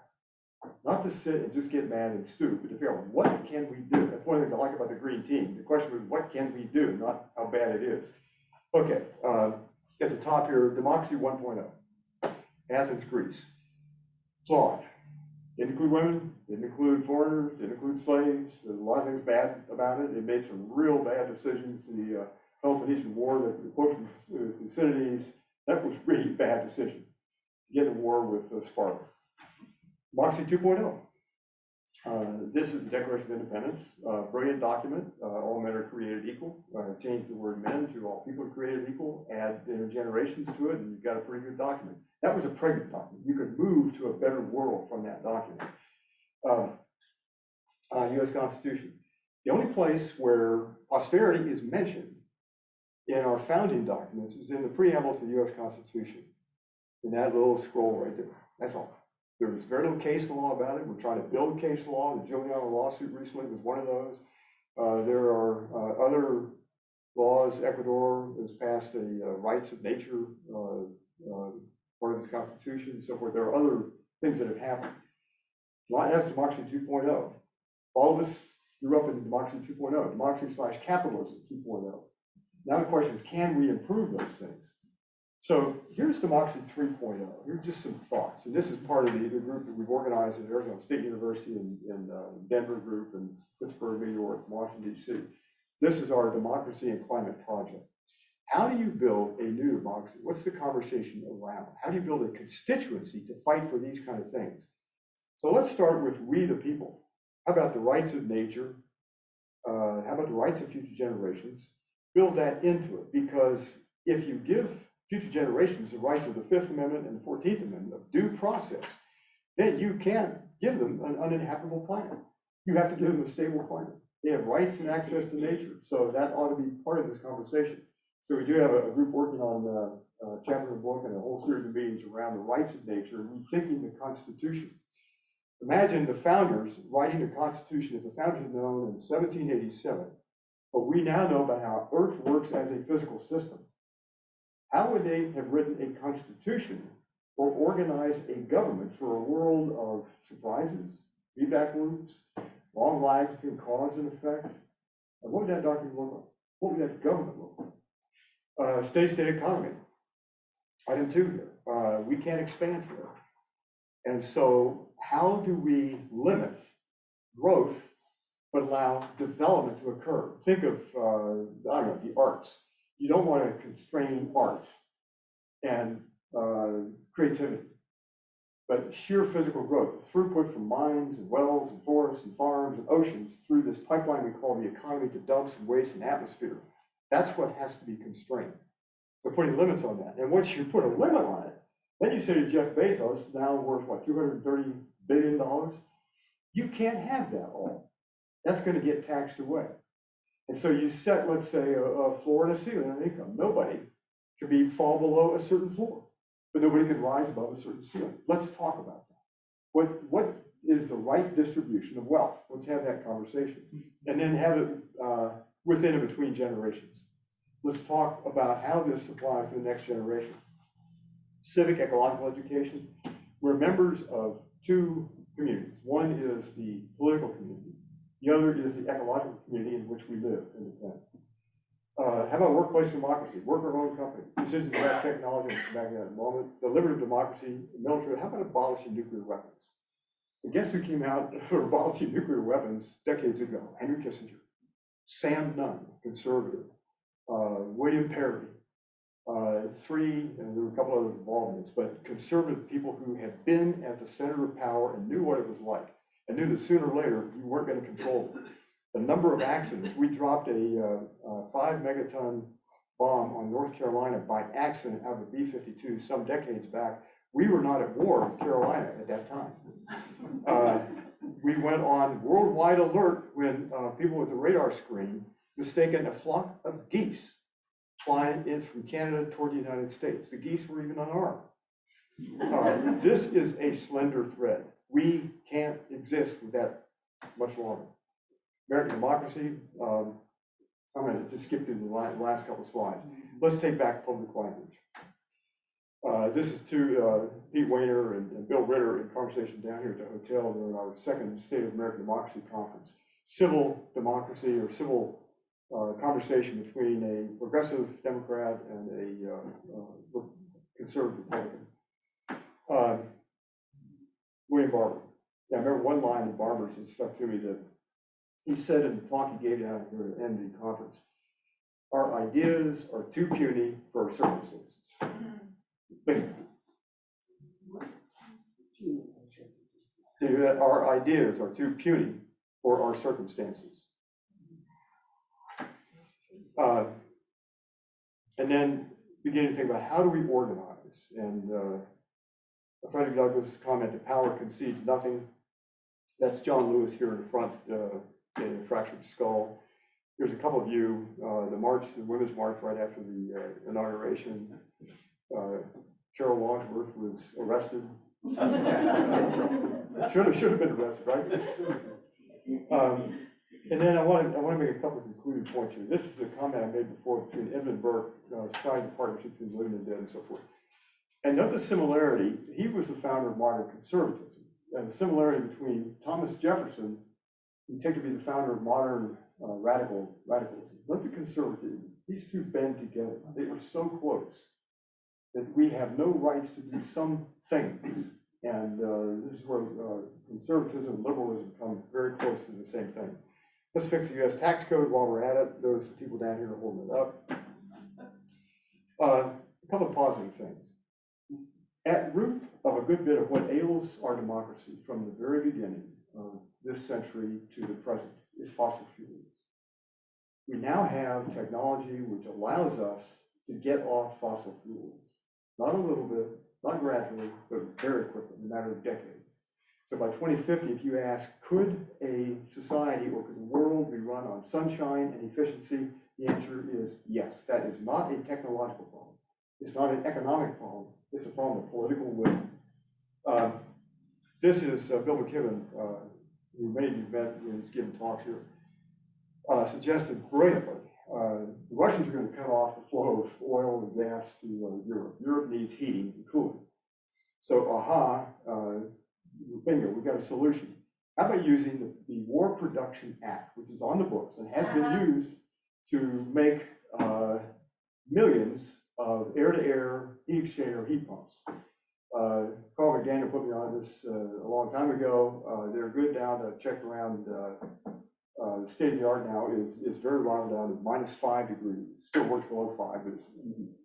Not to sit and just get mad and stew, but to figure out what can we do. That's one of the things I like about the green team. The question was, what can we do, not how bad it is. Okay, at the top here, democracy 1.0. Athens, Greece. Flawed. Didn't include women, didn't include foreigners, didn't include slaves. There's a lot of things bad about it. It made some real bad decisions. The Peloponnesian War, the quote from Thucydides, that was really bad decision. To get in war with Sparta. Democracy 2.0. This is the Declaration of Independence, brilliant document. All men are created equal. Change the word men to all people are created equal. Add generations to it, and you've got a pretty good document. That was a pregnant document. You could move to a better world from that document. U.S. Constitution. The only place where austerity is mentioned in our founding documents is in the preamble to the U.S. Constitution. In that little scroll right there. That's all. There's very little case law about it. We're trying to build a case law. The Giuliano lawsuit recently was one of those. There are other laws. Ecuador has passed a rights of nature part of its constitution and so forth. There are other things that have happened. That's democracy 2.0. All of us grew up in democracy 2.0, democracy/capitalism 2.0. Now the question is, can we improve those things? So here's democracy 3.0. Here's just some thoughts. And this is part of the group that we've organized at Arizona State University and Denver group and Pittsburgh, New York, Washington, D.C. This is our democracy and climate project. How do you build a new democracy? What's the conversation around? How do you build a constituency to fight for these kind of things? So let's start with we the people. How about the rights of nature? How about the rights of future generations? Build that into it, because if you give future generations the rights of the Fifth Amendment and the 14th Amendment of due process, then you can't give them an uninhabitable planet. You have to give them a stable climate. They have rights and access to nature. So that ought to be part of this conversation. So we do have a group working on a chapter of the book and a whole series of meetings around the rights of nature and rethinking the Constitution. Imagine the founders writing the Constitution as the founders had known in 1787, but we now know about how Earth works as a physical system. How would they have written a constitution or organized a government for a world of surprises, feedback loops, long lags between cause and effect? And what would that document look like? What would that government look like? Steady state economy. Item 2 here. We can't expand here. And so how do we limit growth but allow development to occur? Think of, I don't know, the arts. You don't want to constrain art and creativity, but sheer physical growth, the throughput from mines and wells and forests and farms and oceans through this pipeline we call the economy to dumps and waste and atmosphere. That's what has to be constrained. So putting limits on that. And once you put a limit on it, then you say to Jeff Bezos, now worth what, $230 billion? You can't have that all. That's going to get taxed away. And so you set, let's say, a floor and a ceiling on income. Nobody could fall below a certain floor, but nobody could rise above a certain ceiling. Let's talk about that. What is the right distribution of wealth? Let's have that conversation. And then have it within and between generations. Let's talk about how this applies to the next generation. Civic ecological education. We're members of two communities. One is the political community. The other is the ecological community in which we live in the planet. How about workplace democracy, worker-owned companies, decisions about technology, we'll come back to that in a moment, deliberative democracy, military, how about abolishing nuclear weapons? And guess who came out for abolishing nuclear weapons decades ago? Henry Kissinger, Sam Nunn, conservative, William Perry, and there were a couple other involvements, but conservative people who had been at the center of power and knew what it was like, and knew that sooner or later you weren't going to control it. The number of accidents, we dropped a 5 megaton bomb on North Carolina by accident out of a B-52 some decades back. We were not at war with Carolina at that time. We went on worldwide alert when people with the radar screen mistaken a flock of geese flying in from Canada toward the United States. The geese were even unarmed. This is a slender thread. We can't exist with that much longer. American democracy, I'm going to just skip through the last couple slides. Let's take back public language. This is to Pete Wayner and Bill Ritter in conversation down here at the hotel during our second State of American Democracy conference. Civil democracy or civil conversation between a progressive Democrat and a conservative Republican. William Barber. Yeah, I remember one line in Barber's that stuck to me that he said in the talk he gave down here at the end of the conference, our ideas are too puny for our circumstances. Our ideas are too puny for our circumstances. And then beginning to think about how do we organize? And Frederick Douglass' comment that power concedes nothing. That's John Lewis here in the front, getting a fractured skull. Here's a couple of you, the women's march right after the inauguration. Carol Wadsworth was arrested. should have been arrested, right? And then I want to make a couple of concluding points here. This is the comment I made before between Edmund Burke, signing the partnership between living and dead and so forth. And note the similarity. He was the founder of modern conservatism. And the similarity between Thomas Jefferson, who take to be the founder of modern radicalism. Note the conservatism. These two bend together. They were so close that we have no rights to do some things. And this is where conservatism and liberalism come very close to the same thing. Let's fix the US tax code while we're at it. Those people down here are holding it up. A couple of positive things. At root of a good bit of what ails our democracy from the very beginning of this century to the present is fossil fuels. We now have technology which allows us to get off fossil fuels. Not a little bit, not gradually, but very quickly, in a matter of decades. So by 2050, if you ask, could a society or could the world be run on sunshine and efficiency? The answer is yes. That is not a technological problem. It's not an economic problem. It's a problem of political will. This is Bill McKibben, who many of you met when he's given talks here, suggested brilliantly, the Russians are going to cut off the flow of oil and gas to Europe. Europe needs heating and cooling. So, bingo, we've got a solution. How about using the War Production Act, which is on the books and has been used to make millions of air-to-air heat exchanger heat pumps. Carl McDaniel put me on this a long time ago. They're good down to check around. The state of the art now is very mild down to -5 degrees. It still works below 5, but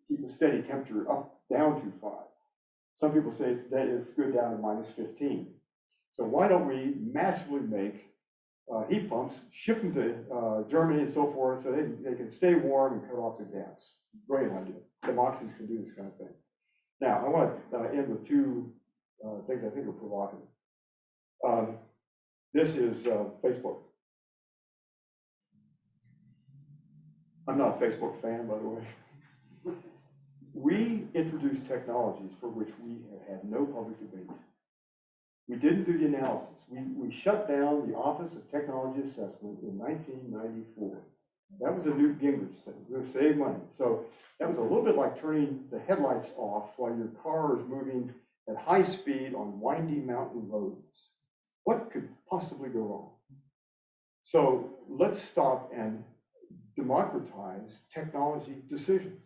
keep a steady temperature up down to 5. Some people say it's good down to -15. So why don't we massively make heat pumps, ship them to Germany and so forth, so they can stay warm and cut off the gas. Great idea. Democracies can do this kind of thing. Now, I want to end with two things I think are provocative. This is Facebook. I'm not a Facebook fan, by the way. We introduced technologies for which we have had no public debate. We didn't do the analysis. We shut down the Office of Technology Assessment in 1994. That was a Newt Gingrich thing. We're going to save money. So that was a little bit like turning the headlights off while your car is moving at high speed on windy mountain roads. What could possibly go wrong? So let's stop and democratize technology decisions.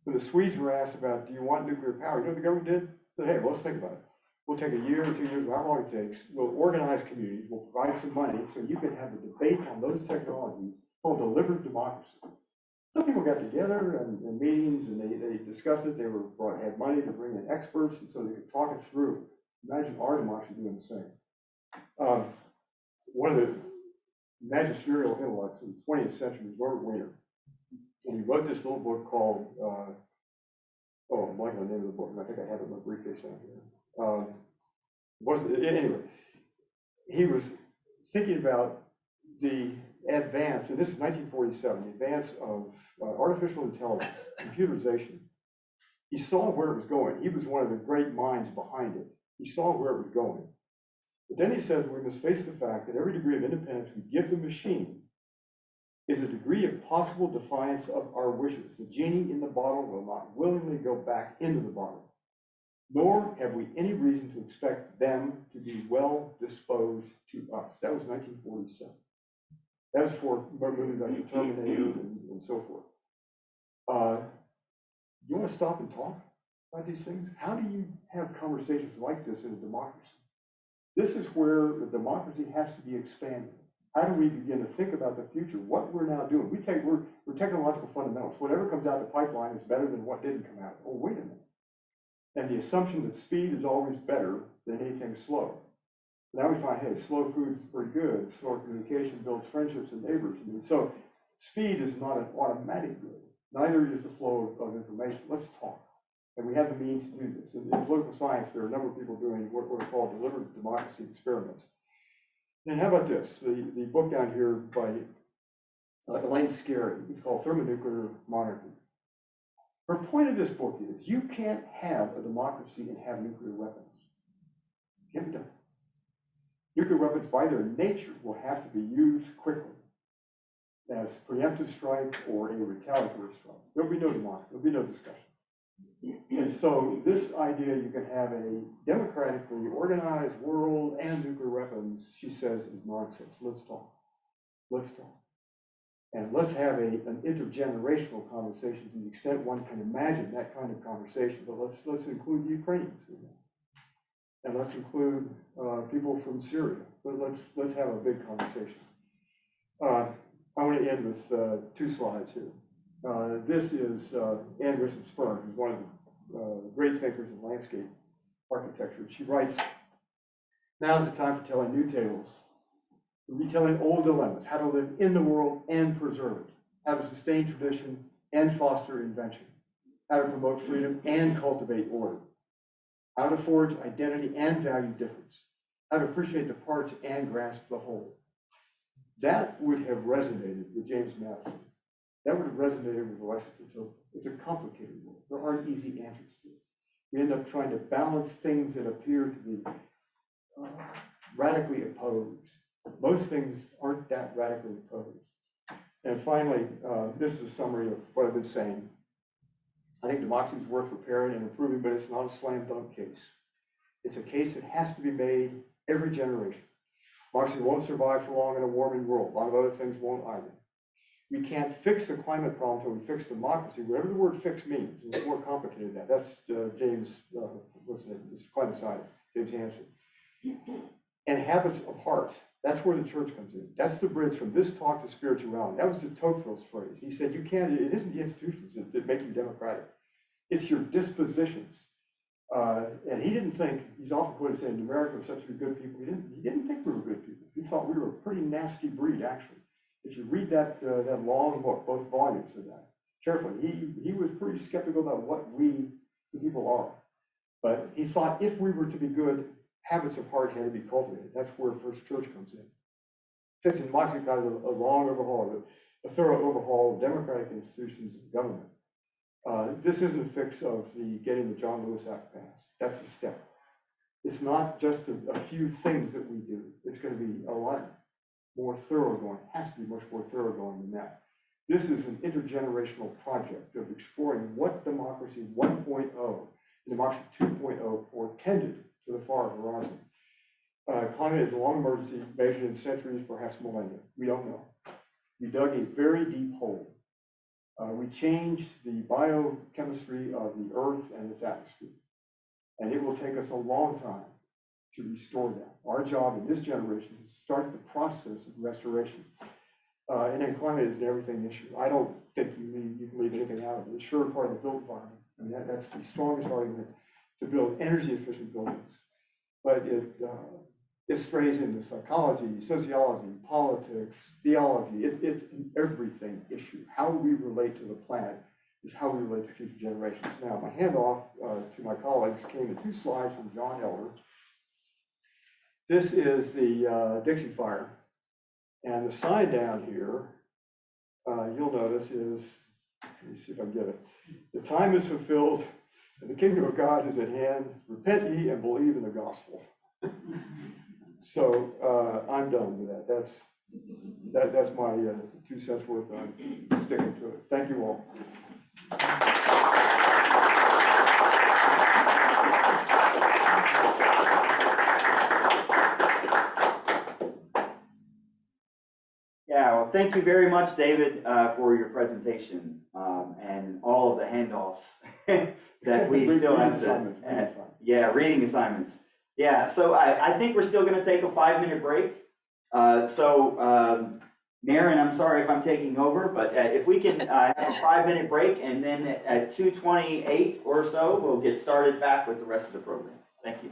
When the Swedes were asked about, do you want nuclear power? You know what the government did? They said, hey, well, let's think about it. We'll take a year or 2 years, however long it takes. We'll organize communities. We'll provide some money so you can have the debate on those technologies called delivered democracy. Some people got together in meetings and they discussed it. They had money to bring in experts, and so they could talk it through. Imagine our democracy doing the same. One of the magisterial intellects in the 20th century was Norbert Wiener. And he wrote this little book called, I'm blanking on the name of the book, and I think I have it in my briefcase out here. Anyway, he was thinking about the advance, and this is 1947, the advance of artificial intelligence, computerization. He saw where it was going. He was one of the great minds behind it. He saw where it was going. But then he said, we must face the fact that every degree of independence we give the machine is a degree of possible defiance of our wishes. The genie in the bottle will not willingly go back into the bottle, nor have we any reason to expect them to be well disposed to us. That was 1947. That was for movies like The Terminator and so forth. You want to stop and talk about these things? How do you have conversations like this in a democracy? This is where the democracy has to be expanded. How do we begin to think about the future? What we're now doing? We're technological fundamentals. Whatever comes out of the pipeline is better than what didn't come out. Oh, wait a minute. And the assumption that speed is always better than anything slow. Now we find, hey, slow food is pretty good. Slow communication builds friendships and neighbors. I mean, so speed is not an automatic good. Neither is the flow of information. Let's talk. And we have the means to do this. In political science, there are a number of people doing what are called deliberate democracy experiments. And how about this? The book down here by Elaine Scarry, it's called Thermonuclear Monarchy. Her point of this book is you can't have a democracy and have nuclear weapons. Can't be done. Nuclear weapons, by their nature, will have to be used quickly as preemptive strike or a retaliatory strike. There'll be no democracy. There'll be no discussion. And so this idea you can have a democratically organized world and nuclear weapons, she says, is nonsense. Let's talk. Let's talk. And let's have an intergenerational conversation to the extent one can imagine that kind of conversation. But let's include the Ukrainians in that. And let's include people from Syria. But let's have a big conversation. I want to end with 2 slides here. This is Anne Risson-Spirn, who's one of the great thinkers in landscape architecture. She writes, now's the time for telling new tales, retelling old dilemmas, how to live in the world and preserve it, how to sustain tradition and foster invention, how to promote freedom and cultivate order, how to forge identity and value difference, how to appreciate the parts and grasp the whole. That would have resonated with James Madison. That would have resonated with Alexis de Tocqueville. It's a complicated world. There aren't easy answers to it. We end up trying to balance things that appear to be radically opposed. Most things aren't that radically opposed. And finally, this is a summary of what I've been saying. I think democracy is worth repairing and improving, but it's not a slam dunk case. It's a case that has to be made every generation. Democracy won't survive for long in a warming world. A lot of other things won't either. We can't fix the climate problem until we fix democracy, whatever the word fix means. It's more complicated than that. That's James, what's the name? This is climate scientist, James Hansen. And habits of heart. That's where the church comes in. That's the bridge from this talk to spirituality. That was de Tocqueville's phrase. He said, it isn't the institutions that make you democratic. It's your dispositions. And he didn't think, he's often quoted saying, America was such a good people. He didn't think we were good people. He thought we were a pretty nasty breed, actually. If you read that long book, both volumes of that, carefully, he was pretty skeptical about what we, the people, are. But he thought if we were to be good, habits of heart had to be cultivated. That's where First Church comes in. Fixing democracy requires a long overhaul, a thorough overhaul of democratic institutions and government. This isn't a fix of getting the John Lewis Act passed. That's a step. It's not just a few things that we do. It's going to be a lot more thoroughgoing. It has to be much more thoroughgoing than that. This is an intergenerational project of exploring what democracy 1.0 and democracy 2.0 portended to the far horizon. Climate is a long emergency measured in centuries, perhaps millennia. We don't know. We dug a very deep hole. We changed the biochemistry of the earth and its atmosphere. And it will take us a long time to restore that. Our job in this generation is to start the process of restoration. And then climate is an everything issue. I don't think you can leave anything out of it. It's sure part of the built environment. I mean, that's the strongest argument to build energy efficient buildings. But it strays into psychology, sociology, politics, theology. It's an everything issue. How we relate to the planet is how we relate to future generations. Now, my handoff to my colleagues came in 2 slides from John Elder. This is the Dixie Fire. And the sign down here, you'll notice is, let me see if I can get it. The time is fulfilled, and the kingdom of God is at hand. Repent ye and believe in the gospel. So I'm done with that. That's my 2 cents worth. I'm sticking to it. Thank you all. Yeah, well, thank you very much, David, for your presentation and all of the handoffs that we still have to. Yeah, reading assignments. Yeah, so I think we're still going to take a 5-minute break. Maren, I'm sorry if I'm taking over, but if we can have a 5-minute break, and then at 2:28 or so, we'll get started back with the rest of the program. Thank you.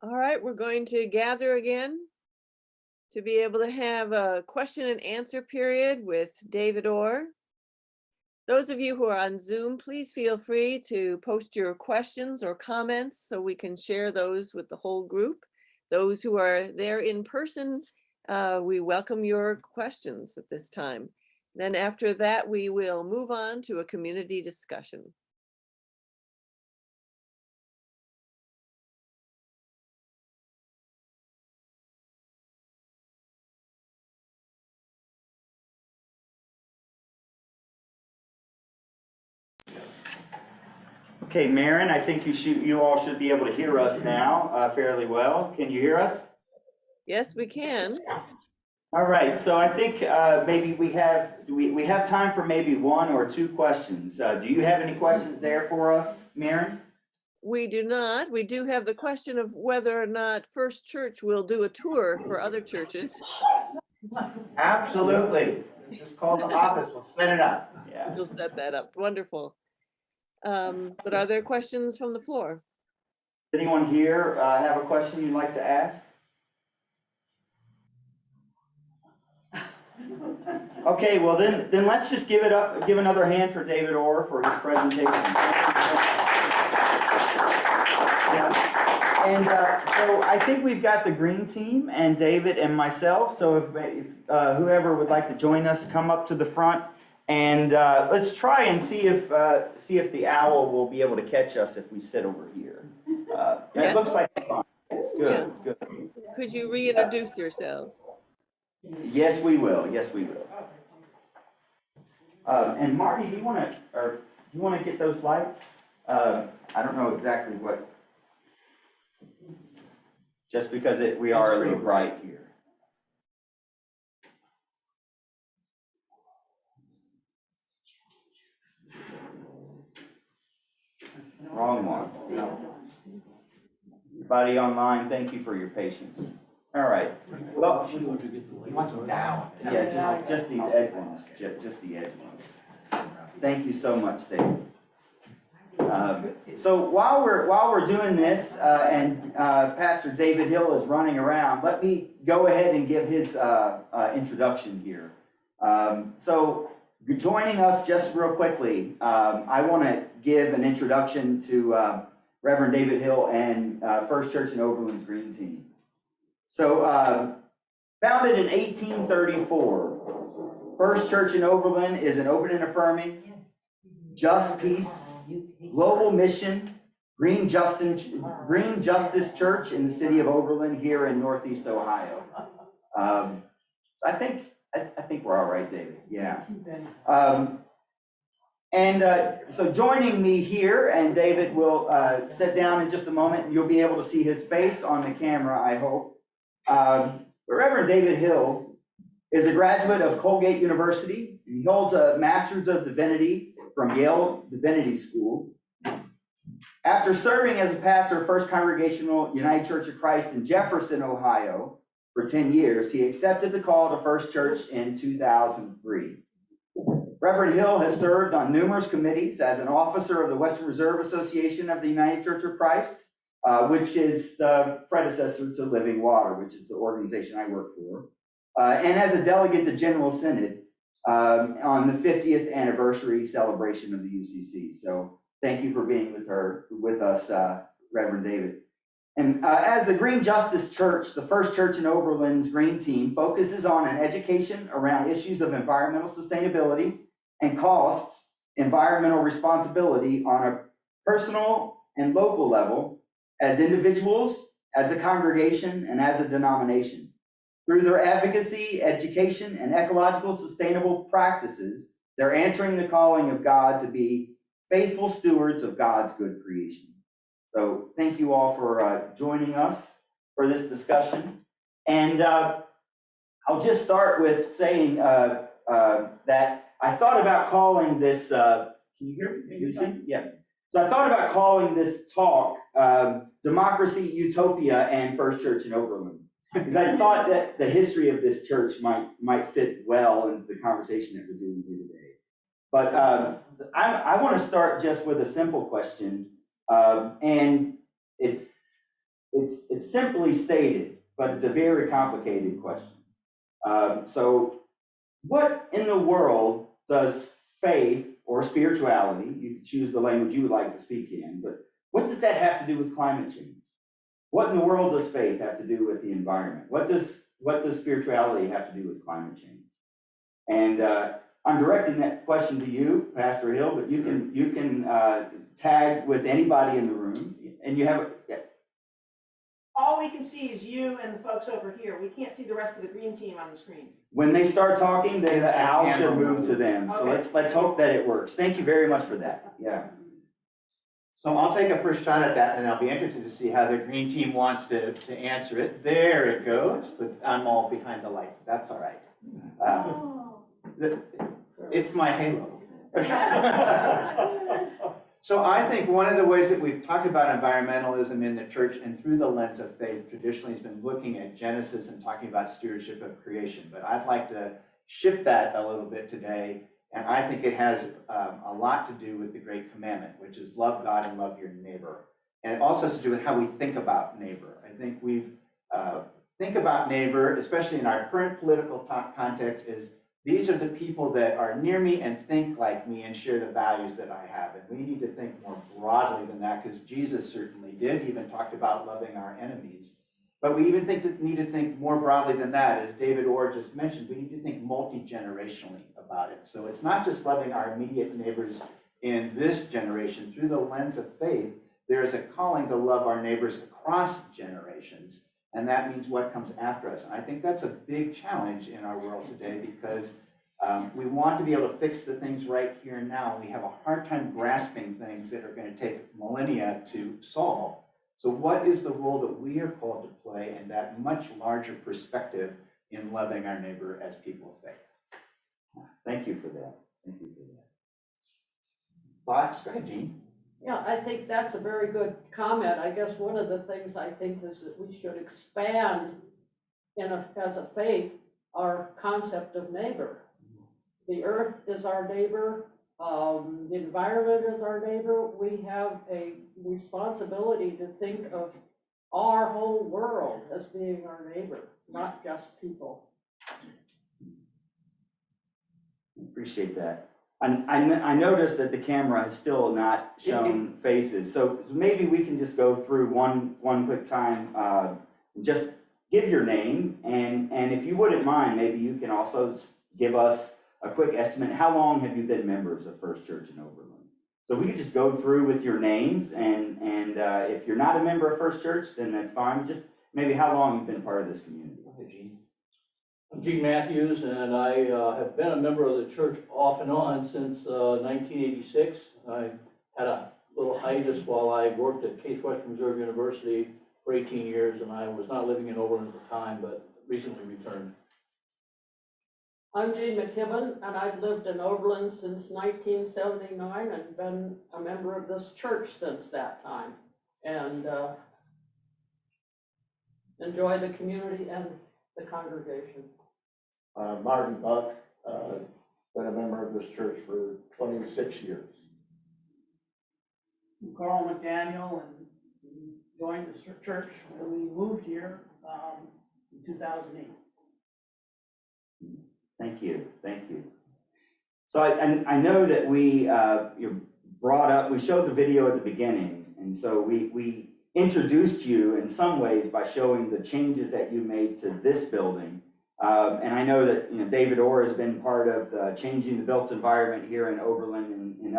All right, we're going to gather again to be able to have a question and answer period with David Orr. Those of you who are on Zoom, please feel free to post your questions or comments so we can share those with the whole group. Those who are there in person, we welcome your questions at this time. Then after that, we will move on to a community discussion. Okay, Maren, I think you all should be able to hear us now fairly well. Can you hear us? Yes, we can. All right, so I think maybe we have time for maybe one or two questions. Do you have any questions there for us, Maren? We do not. We do have the question of whether or not First Church will do a tour for other churches. Absolutely. Just call the office, we'll set it up. Yeah. We'll set that up. Wonderful. But are there questions from the floor? Anyone here have a question you'd like to ask? Okay, well then let's just give another hand for David Orr for his presentation. Yeah. And so I think we've got the green team and David and myself. So if whoever would like to join us, come up to the front, and let's try and see if the owl will be able to catch us if we sit over here. Yes. It looks like it's fine. It's good. Yeah. Good. Could you reintroduce yourselves? Yes, we will. Yes, we will. And Marty, do you want to get those lights? I don't know exactly what. Just because we are a little bright here. Wrong one. Everybody online, thank you for your patience. All right. Well, He wants them down. yeah, just these edge ones, just the edge ones. Thank you so much, David. So while we're doing this, and Pastor David Hill is running around, let me go ahead and give his introduction here. So joining us just real quickly, I want to give an introduction to Reverend David Hill and First Church in Oberlin's Green Team. So founded in 1834, First Church in Oberlin is an open and affirming, just peace, global mission, green justice church in the city of Oberlin here in Northeast Ohio. I think we're all right, David. Yeah. So joining me here, and David will sit down in just a moment, and you'll be able to see his face on the camera, I hope. Reverend David Hill is a graduate of Colgate University. He holds a Master's of Divinity from Yale Divinity School. After serving as a pastor of First Congregational United Church of Christ in Jefferson, Ohio for 10 years, he accepted the call to First Church in 2003. Reverend Hill has served on numerous committees as an officer of the Western Reserve Association of the United Church of Christ, which is the predecessor to Living Water, which is the organization I work for, and as a delegate to General Synod on the 50th anniversary celebration of the UCC. So thank you for being with us, Reverend David. And as the Green Justice Church, the First Church in Oberlin's Green Team focuses on an education around issues of environmental sustainability and costs environmental responsibility on a personal and local level, as individuals, as a congregation, and as a denomination. Through their advocacy, education, and ecological sustainable practices, they're answering the calling of God to be faithful stewards of God's good creation. So thank you all for joining us for this discussion. And I'll just start with saying that I thought about calling this, can you hear me? Yeah. So I thought about calling this talk Democracy, Utopia, and First Church in Oberlin, because I thought that the history of this church might fit well into the conversation that we're doing here today. But I want to start just with a simple question, and it's it's simply stated, but it's a very complicated question. So what in the world does faith or spirituality, you can choose the language you would like to speak in, but what does that have to do with climate change? What in the world does faith have to do with the environment? What does spirituality have to do with climate change? And I'm directing that question to you, Pastor Hill, but you can tag with anybody in the room, and you have All we can see is you and the folks over here. We can't see the rest of the green team on the screen. when they start talking, the owl should move to them. So Okay. let's hope that it works. Thank you very much for that. Yeah. So I'll take a first shot at that, and I'll be interested to see how the green team wants to answer it. There it goes, but I'm all behind the light. That's all right. It's my halo. So I think one of the ways that we've talked about environmentalism in the church and through the lens of faith traditionally has been looking at Genesis and talking about stewardship of creation. But I'd like to shift that a little bit today. And I think it has a lot to do with the great commandment, which is love God and love your neighbor. And it also has to do with how we think about neighbor. I think we think about neighbor, especially in our current political context, is these are the people that are near me and think like me and share the values that I have. And we need to think more broadly than that, because Jesus certainly did. He even talked about loving our enemies. But we even need to think more broadly than that. As David Orr just mentioned, we need to think multi-generationally about it. So it's not just loving our immediate neighbors in this generation. Through the lens of faith, there is a calling to love our neighbors across generations. And that means what comes after us. And I think that's a big challenge in our world today, because we want to be able to fix the things right here and now. We have a hard time grasping things that are going to take millennia to solve. So what is the role that we are called to play in that much larger perspective in loving our neighbor as people of faith? Thank you for that. Thank you for that. Thoughts? Go ahead, Jean. Yeah, I think that's a very good comment. I guess one of the things I think is that we should expand as a faith, our concept of neighbor. The earth is our neighbor. The environment is our neighbor. We have a responsibility to think of our whole world as being our neighbor, not just people. Appreciate that. I noticed that the camera has still not shown faces, so maybe we can just go through one quick time. Just give your name, and if you wouldn't mind, maybe you can also give us a quick estimate. How long have you been members of First Church in Oberlin? So we could just go through with your names, and if you're not a member of First Church, then that's fine. Just maybe how long you've been part of this community. Okay, Gene. I'm Gene Matthews, and I have been a member of the church off and on since 1986. I had a little hiatus while I worked at Case Western Reserve University for 18 years, and I was not living in Oberlin at the time, but recently returned. I'm Jean McKibben, and I've lived in Oberlin since 1979 and been a member of this church since that time, and enjoy the community and the congregation. Martin Buck, been a member of this church for 26 years. Carl McDaniel, and we joined the church when we moved here in 2008. Thank you, thank you. So I know that we brought up, we showed the video at the beginning, and so we introduced you in some ways by showing the changes that you made to this building. And I know that David Orr has been part of changing the built environment here in Oberlin in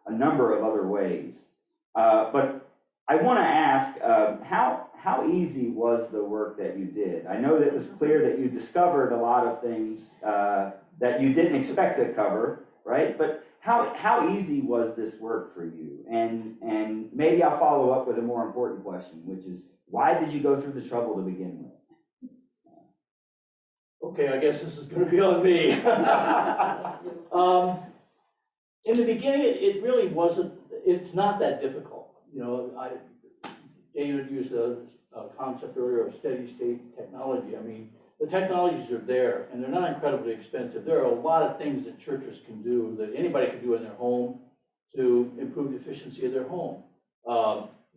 a number of other ways. But I want to ask, how easy was the work that you did? I know that it was clear that you discovered a lot of things that you didn't expect to cover, right? But how easy was this work for you? And maybe I'll follow up with a more important question, which is, why did you go through the trouble to begin with? Okay, I guess this is going to be on me. In the beginning, it really wasn't, it's not that difficult. David used a concept earlier of steady state technology. I mean, the technologies are there, and they're not incredibly expensive. There are a lot of things that churches can do, that anybody can do in their home to improve the efficiency of their home.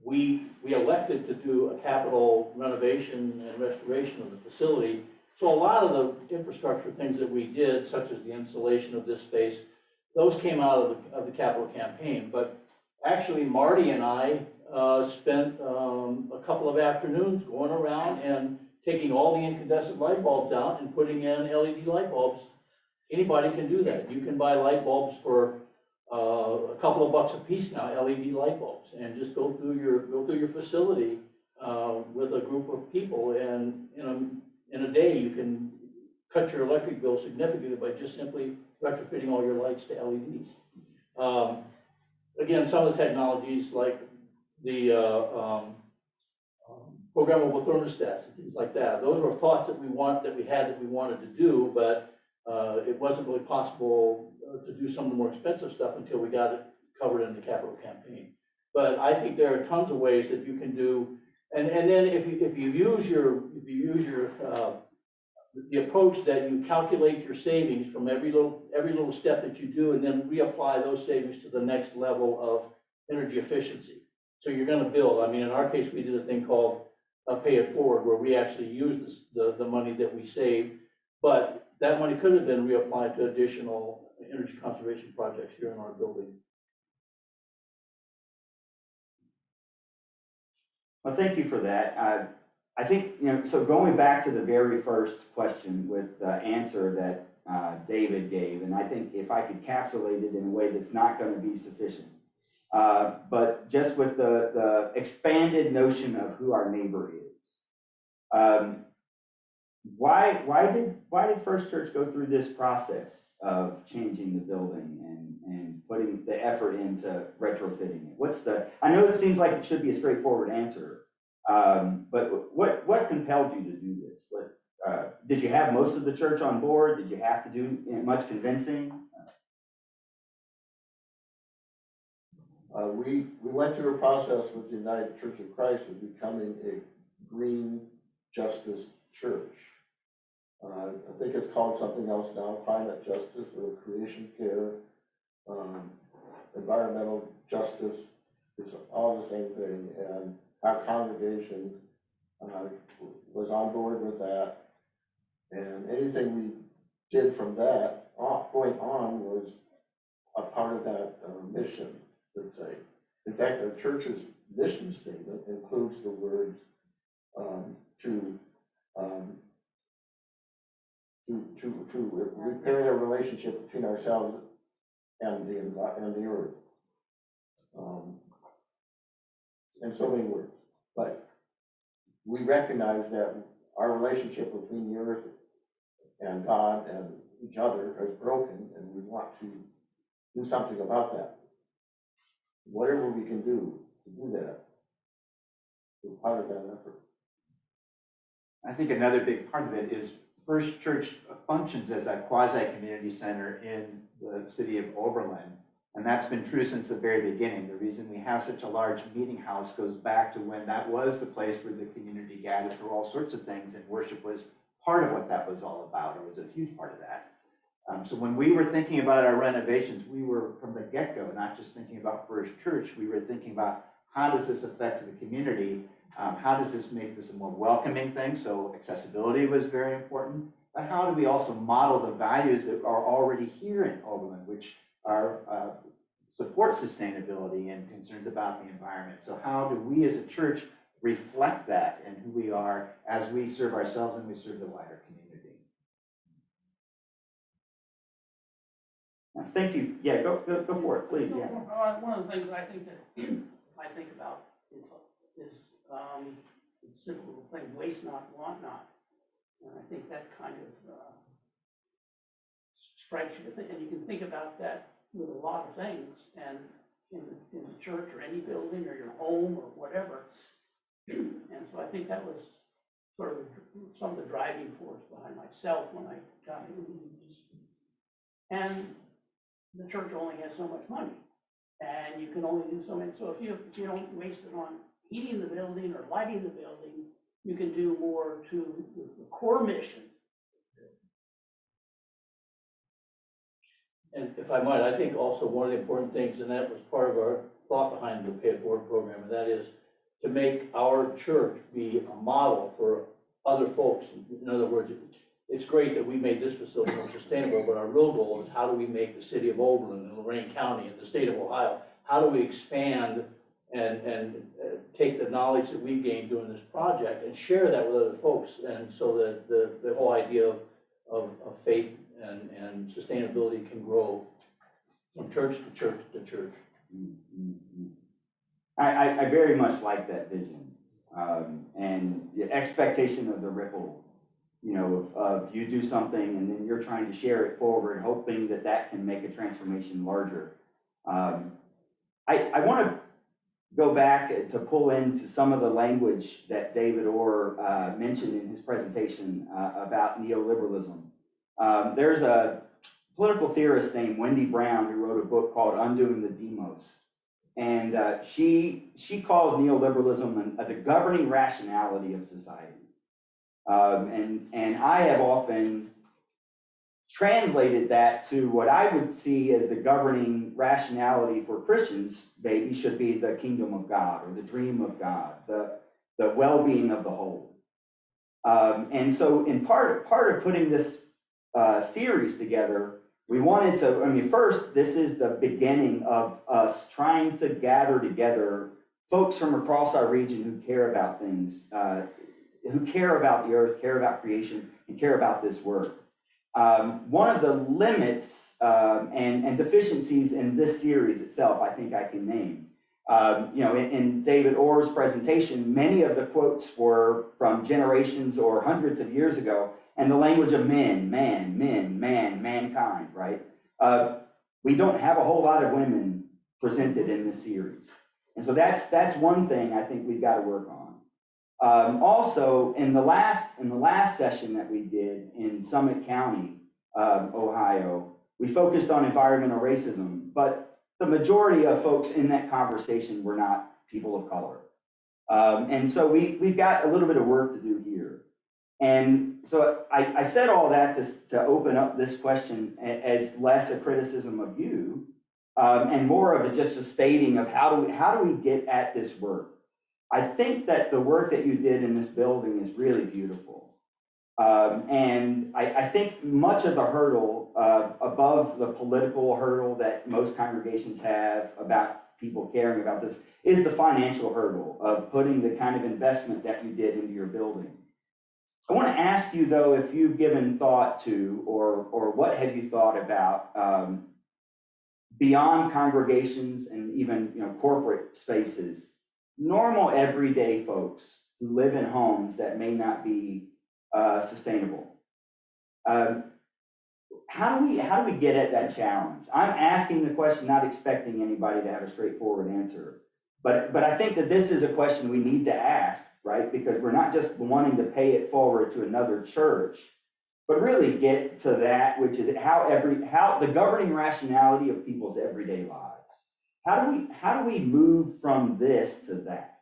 we elected to do a capital renovation and restoration of the facility. So a lot of the infrastructure things that we did, such as the installation of this space, those came out of the capital campaign. But actually, Marty and I spent a couple of afternoons going around and taking all the incandescent light bulbs out and putting in LED light bulbs. Anybody can do that. You can buy light bulbs for a couple of bucks a piece now, LED light bulbs, and just go through your facility with a group of people, and in a day you can cut your electric bill significantly by just simply retrofitting all your lights to LEDs. Again, some of the technologies like the programmable thermostats and things like that, those were thoughts that we wanted to do, but it wasn't really possible to do some of the more expensive stuff until we got it covered in the capital campaign. But I think there are tons of ways that you can do, and then if you use the approach that you calculate your savings from every little step that you do, and then reapply those savings to the next level of energy efficiency. So you're going to build. I mean, in our case, we did a thing called Pay It Forward, where we actually used the money that we saved, but that money could have been reapplied to additional energy conservation projects here in our building. Well, thank you for that. I think, so going back to the very first question with the answer that David gave, and I think if I could capsulate it in a way that's not going to be sufficient, but just with the expanded notion of who our neighbor is. Why did First Church go through this process of changing the building and putting the effort into retrofitting it? I know it seems like it should be a straightforward answer, but what compelled you to do this? Did you have most of the church on board? Did you have to do much convincing? We went through a process with the United Church of Christ of becoming a green justice church. I think it's called something else now, climate justice or creation care, environmental justice. It's all the same thing. And our congregation was on board with that. And anything we did from that going on was a part of that mission, let's say. In fact, our church's mission statement includes the words to repair the relationship between ourselves and the earth. In so many words. But we recognize that our relationship between the earth and God and each other is broken, and we want to do something about that. Whatever we can do to do that is part of that effort. I think another big part of it is First Church functions as a quasi-community center in the city of Oberlin, and that's been true since the very beginning. The reason we have such a large meeting house goes back to when that was the place where the community gathered for all sorts of things, and worship was part of what that was all about. It was a huge part of that. So when we were thinking about our renovations, we were from the get-go not just thinking about First Church, we were thinking about how does this affect the community? How does this make this a more welcoming thing? So accessibility was very important. But how do we also model the values that are already here in Oberlin, which are support sustainability and concerns about the environment? So how do we as a church reflect that in who we are as we serve ourselves and we serve the wider community? Thank you. Yeah, go for it, please. Yeah. One of the things I think that I think about is the simple thing, waste not, want not. And I think that kind of strikes you, and you can think about that with a lot of things, and in the church or any building or your home or whatever. And so I think that was sort of some of the driving force behind myself when I got into this. And the church only has so much money, and you can only do so many. So if you don't waste it on heating the building or lighting the building, you can do more to the core mission. And if I might, I think also one of the important things, and that was part of our thought behind the Pay It Forward program, and that is to make our church be a model for other folks. In other words, it's great that we made this facility more sustainable, but our real goal is how do we make the city of Oberlin and Lorain County and the state of Ohio, how do we expand and take the knowledge that we gained doing this project and share that with other folks, and so that the whole idea of faith and sustainability can grow from church to church to church. I very much like that vision, and the expectation of the ripple, you know, of you do something and then you're trying to share it forward, hoping that that can make a transformation larger. I want to go back to pull into some of the language that David Orr mentioned in his presentation about neoliberalism. There's a political theorist named Wendy Brown who wrote a book called Undoing the Demos. And she calls neoliberalism the governing rationality of society. And I have often translated that to what I would see as the governing rationality for Christians, maybe should be the kingdom of God or the dream of God, the well-being of the whole. And so in part of putting this series together, we wanted to, I mean, first, this is the beginning of us trying to gather together folks from across our region who care about things, who care about the earth, care about creation, and care about this work. One of the limits and deficiencies in this series itself, I think I can name. You know, in David Orr's presentation, many of the quotes were from generations or hundreds of years ago, and the language of men, mankind, right? We don't have a whole lot of women presented in this series. And so that's one thing I think we've got to work on. Also, in the last session that we did in Summit County, Ohio, we focused on environmental racism, but the majority of folks in that conversation were not people of color. And so we've got a little bit of work to do here. And so I said all that to open up this question as less a criticism of you and more of just a stating of how do we get at this work. I think that the work that you did in this building is really beautiful. And I think much of the hurdle above the political hurdle that most congregations have about people caring about this is the financial hurdle of putting the kind of investment that you did into your building. I want to ask you, though, if you've given thought to, or what have you thought about beyond congregations and even, you know, corporate spaces, normal everyday folks who live in homes that may not be sustainable. How do we get at that challenge? I'm asking the question, not expecting anybody to have a straightforward answer, but I think that this is a question we need to ask, right? Because we're not just wanting to pay it forward to another church, but really get to that, which is how the governing rationality of people's everyday lives. How do we move from this to that?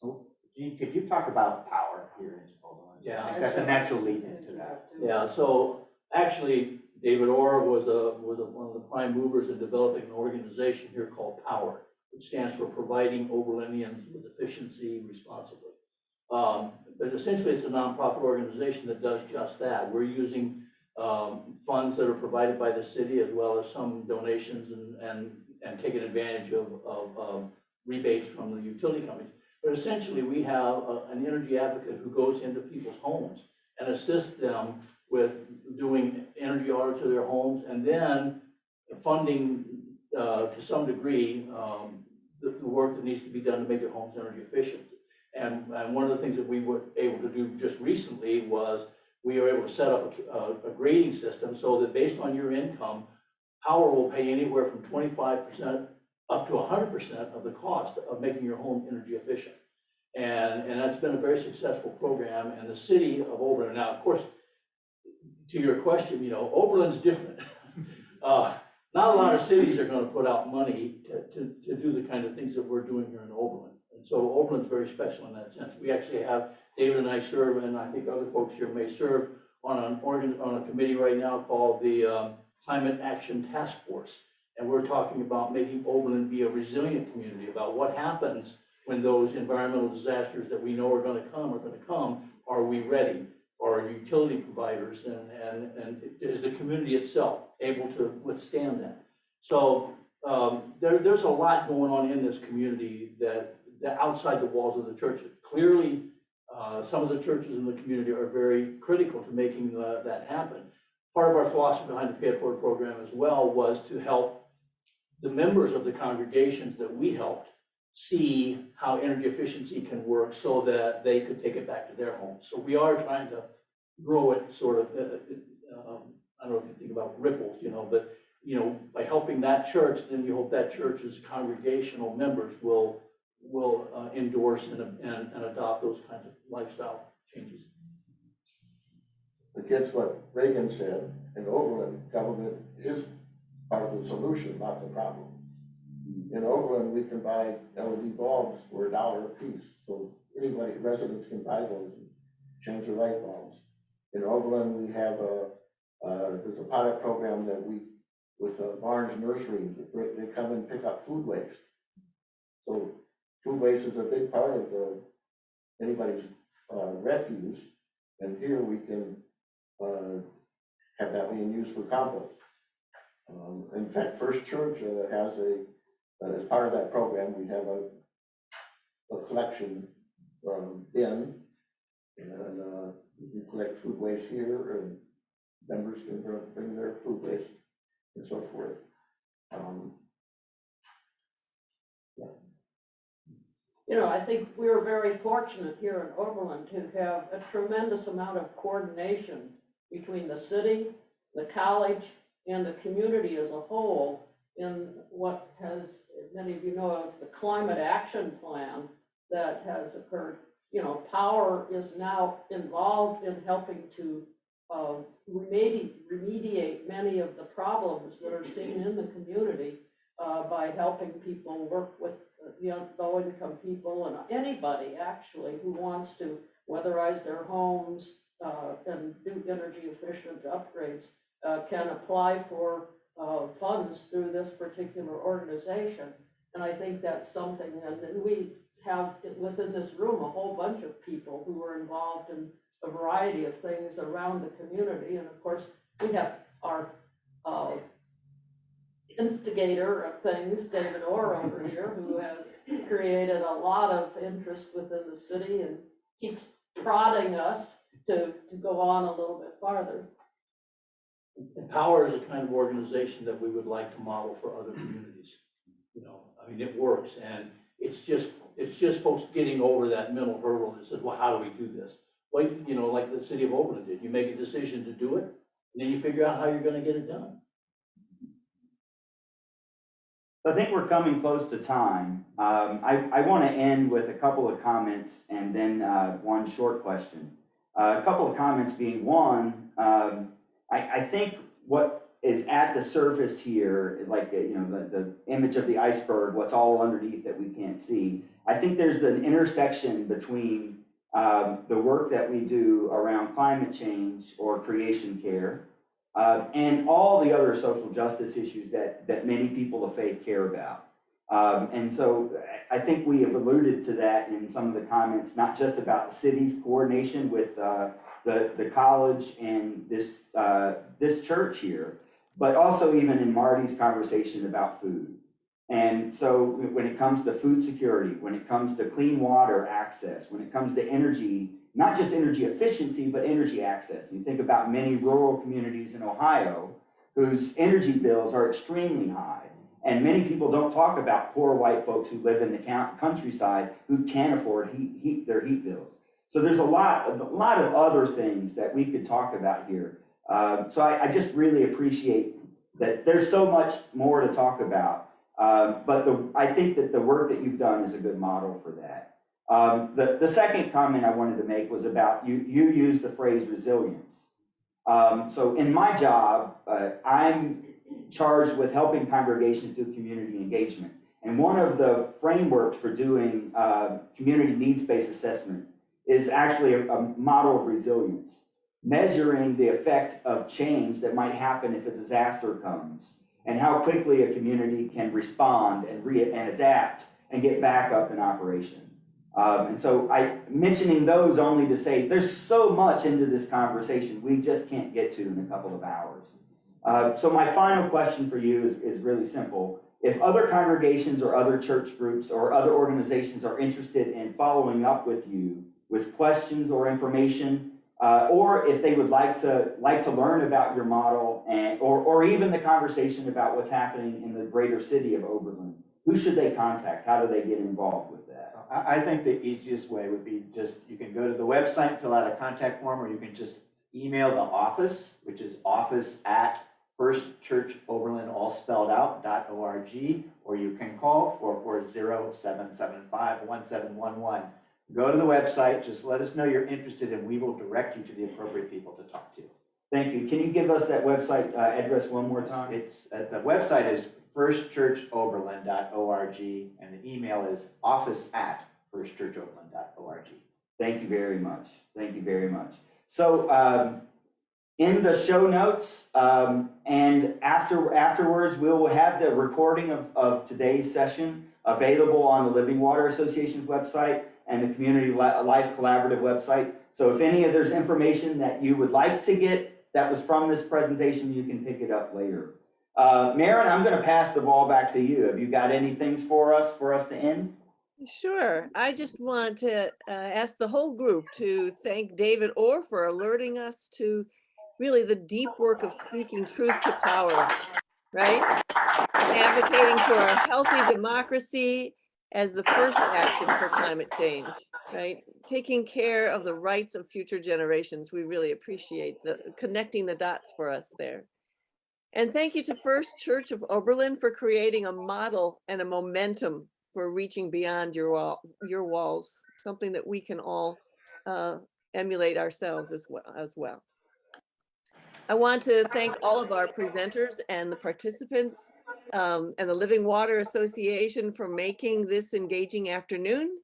So, Gene, could you talk about power here in Oberlin? Yeah. I think that's a natural lead into that. Yeah, so actually, David Orr was one of the prime movers in developing an organization here called POWER, which stands for Providing Oberlinians with Efficiency Responsibly. But essentially, it's a nonprofit organization that does just that. We're using funds that are provided by the city, as well as some donations and taking advantage of rebates from the utility companies. But essentially, we have an energy advocate who goes into people's homes and assists them with doing energy audits of their homes, and then funding to some degree the work that needs to be done to make their homes energy efficient. And one of the things that we were able to do just recently was we were able to set up a grading system so that based on your income, Power will pay anywhere from 25% up to 100% of the cost of making your home energy efficient. And that's been a very successful program. And the city of Oberlin, now, of course, to your question, you know, Oberlin's different. Not a lot of cities are going to put out money to do the kind of things that we're doing here in Oberlin. And so Oberlin's very special in that sense. We actually have, David and I serve, and I think other folks here may serve on a committee right now called the Climate Action Task Force. And we're talking about making Oberlin be a resilient community, about what happens when those environmental disasters that we know are going to come, are we ready? Are utility providers and is the community itself able to withstand that? So there's a lot going on in this community that outside the walls of the church. Clearly, some of the churches in the community are very critical to making that happen. Part of our philosophy behind the Pay It Forward program as well was to help the members of the congregations that we helped see how energy efficiency can work so that they could take it back to their homes. So we are trying to grow it sort of, I don't know if you think about ripples, but by helping that church, then you hope that church's congregational members will endorse and adopt those kinds of lifestyle changes. Against what Reagan said, in Oberlin, government is part of the solution, not the problem. In Oberlin, we can buy LED bulbs for $1 a piece, so anybody, residents can buy those and change their light bulbs. In Oberlin, we have there's a pilot program that with Barnes Nursery, they come and pick up food waste. So food waste is a big part of anybody's refuse, and here we can have that being used for compost. In fact, First Church has as part of that program, we have a collection bin, and we collect food waste here, and members can bring their food waste and so forth. I think we're very fortunate here in Oberlin to have a tremendous amount of coordination between the city, the college, and the community as a whole in what has, many of you know, as the climate action plan that has occurred. Power is now involved in helping to remediate many of the problems that are seen in the community by helping people work with low-income people and anybody actually who wants to weatherize their homes and do energy efficient upgrades can apply for funds through this particular organization. And I think that's something, and we have within this room a whole bunch of people who are involved in a variety of things around the community. And of course, we have our instigator of things, David Orr over here, who has created a lot of interest within the city and keeps prodding us to go on a little bit farther. Power is a kind of organization that we would like to model for other communities. It works, and it's just folks getting over that mental hurdle that says, well, how do we do this? Well, like the city of Oberlin did. You make a decision to do it, and then you figure out how you're going to get it done. I think we're coming close to time. I want to end with a couple of comments and then one short question. A couple of comments being one, I think what is at the surface here, like the image of the iceberg, what's all underneath that we can't see. I think there's an intersection between the work that we do around climate change or creation care and all the other social justice issues that many people of faith care about. And so I think we have alluded to that in some of the comments, not just about the city's coordination with the college and this church here, but also even in Marty's conversation about food. And so when it comes to food security, when it comes to clean water access, when it comes to energy, not just energy efficiency, but energy access. You think about many rural communities in Ohio whose energy bills are extremely high. And many people don't talk about poor white folks who live in the countryside who can't afford their heat bills. So there's a lot of other things that we could talk about here. So I just really appreciate that there's so much more to talk about. But I think that the work that you've done is a good model for that. The second comment I wanted to make was about, you used the phrase resilience. So in my job, I'm charged with helping congregations do community engagement. And one of the frameworks for doing community needs-based assessment is actually a model of resilience, measuring the effect of change that might happen if a disaster comes, and how quickly a community can respond and adapt and get back up in operation. And so mentioning those only to say there's so much into this conversation we just can't get to in a couple of hours. So my final question for you is really simple. If other congregations or other church groups or other organizations are interested in following up with you with questions or information, or if they would like to learn about your model or even the conversation about what's happening in the greater city of Oberlin, who should they contact? How do they get involved with that? I think the easiest way would be you can go to the website, fill out a contact form, or you can just email the office, which is office@firstchurchoberlin, all spelled out, .org, or you can call 440-775-1711. Go to the website, just let us know you're interested, and we will direct you to the appropriate people to talk to. Thank you. Can you give us that website address one more time? The website is firstchurchoberlin.org, and the email is office@firstchurchoberlin.org. Thank you very much. Thank you very much. So in the show notes and afterwards, we will have the recording of today's session available on the Living Water Association's website and the Community Life Collaborative website. So if there's information that you would like to get that was from this presentation, you can pick it up later. Maren, I'm going to pass the ball back to you. Have you got any things for us to end? Sure. I just want to ask the whole group to thank David Orr for alerting us to really the deep work of speaking truth to power, right? Advocating for a healthy democracy as the first action for climate change, right? Taking care of the rights of future generations. We really appreciate connecting the dots for us there. And thank you to First Church of Oberlin for creating a model and a momentum for reaching beyond your walls, something that we can all emulate ourselves as well. I want to thank all of our presenters and the participants and the Living Water Association for making this engaging afternoon.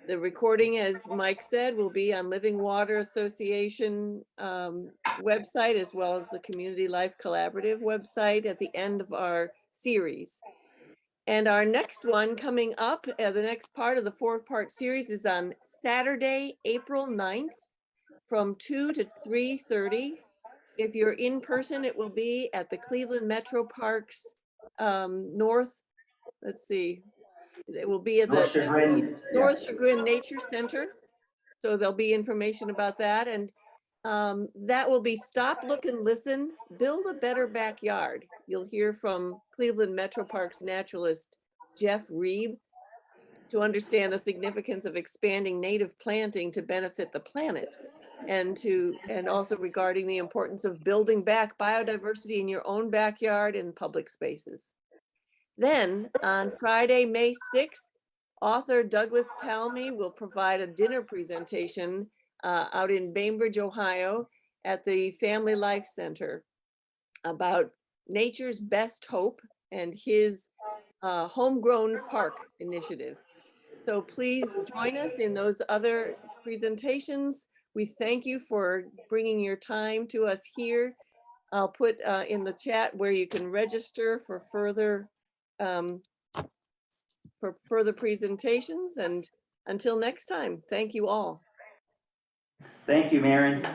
The recording, as Mike said, will be on Living Water Association website, as well as the Community Life Collaborative website at the end of our series. And our next one coming up, the next part of the 4-part series is on Saturday, April 9th from 2 to 3:30. If you're in person, it will be at the Cleveland Metro Parks North, let's see, it will be at North the Chagrin, North Chagrin Nature Center. So there'll be information about that. And that will be Stop, Look, and Listen, Build a Better Backyard. You'll hear from Cleveland Metro Parks naturalist Jeff Reeb to understand the significance of expanding native planting to benefit the planet, and also regarding the importance of building back biodiversity in your own backyard and public spaces. Then on Friday, May 6th, author Douglas Talmy will provide a dinner presentation out in Bainbridge, Ohio at the Family Life Center about nature's best hope and his homegrown park initiative. So please join us in those other presentations. We thank you for bringing your time to us here. I'll put in the chat where you can register for further presentations. And until next time, thank you all. Thank you, Maren.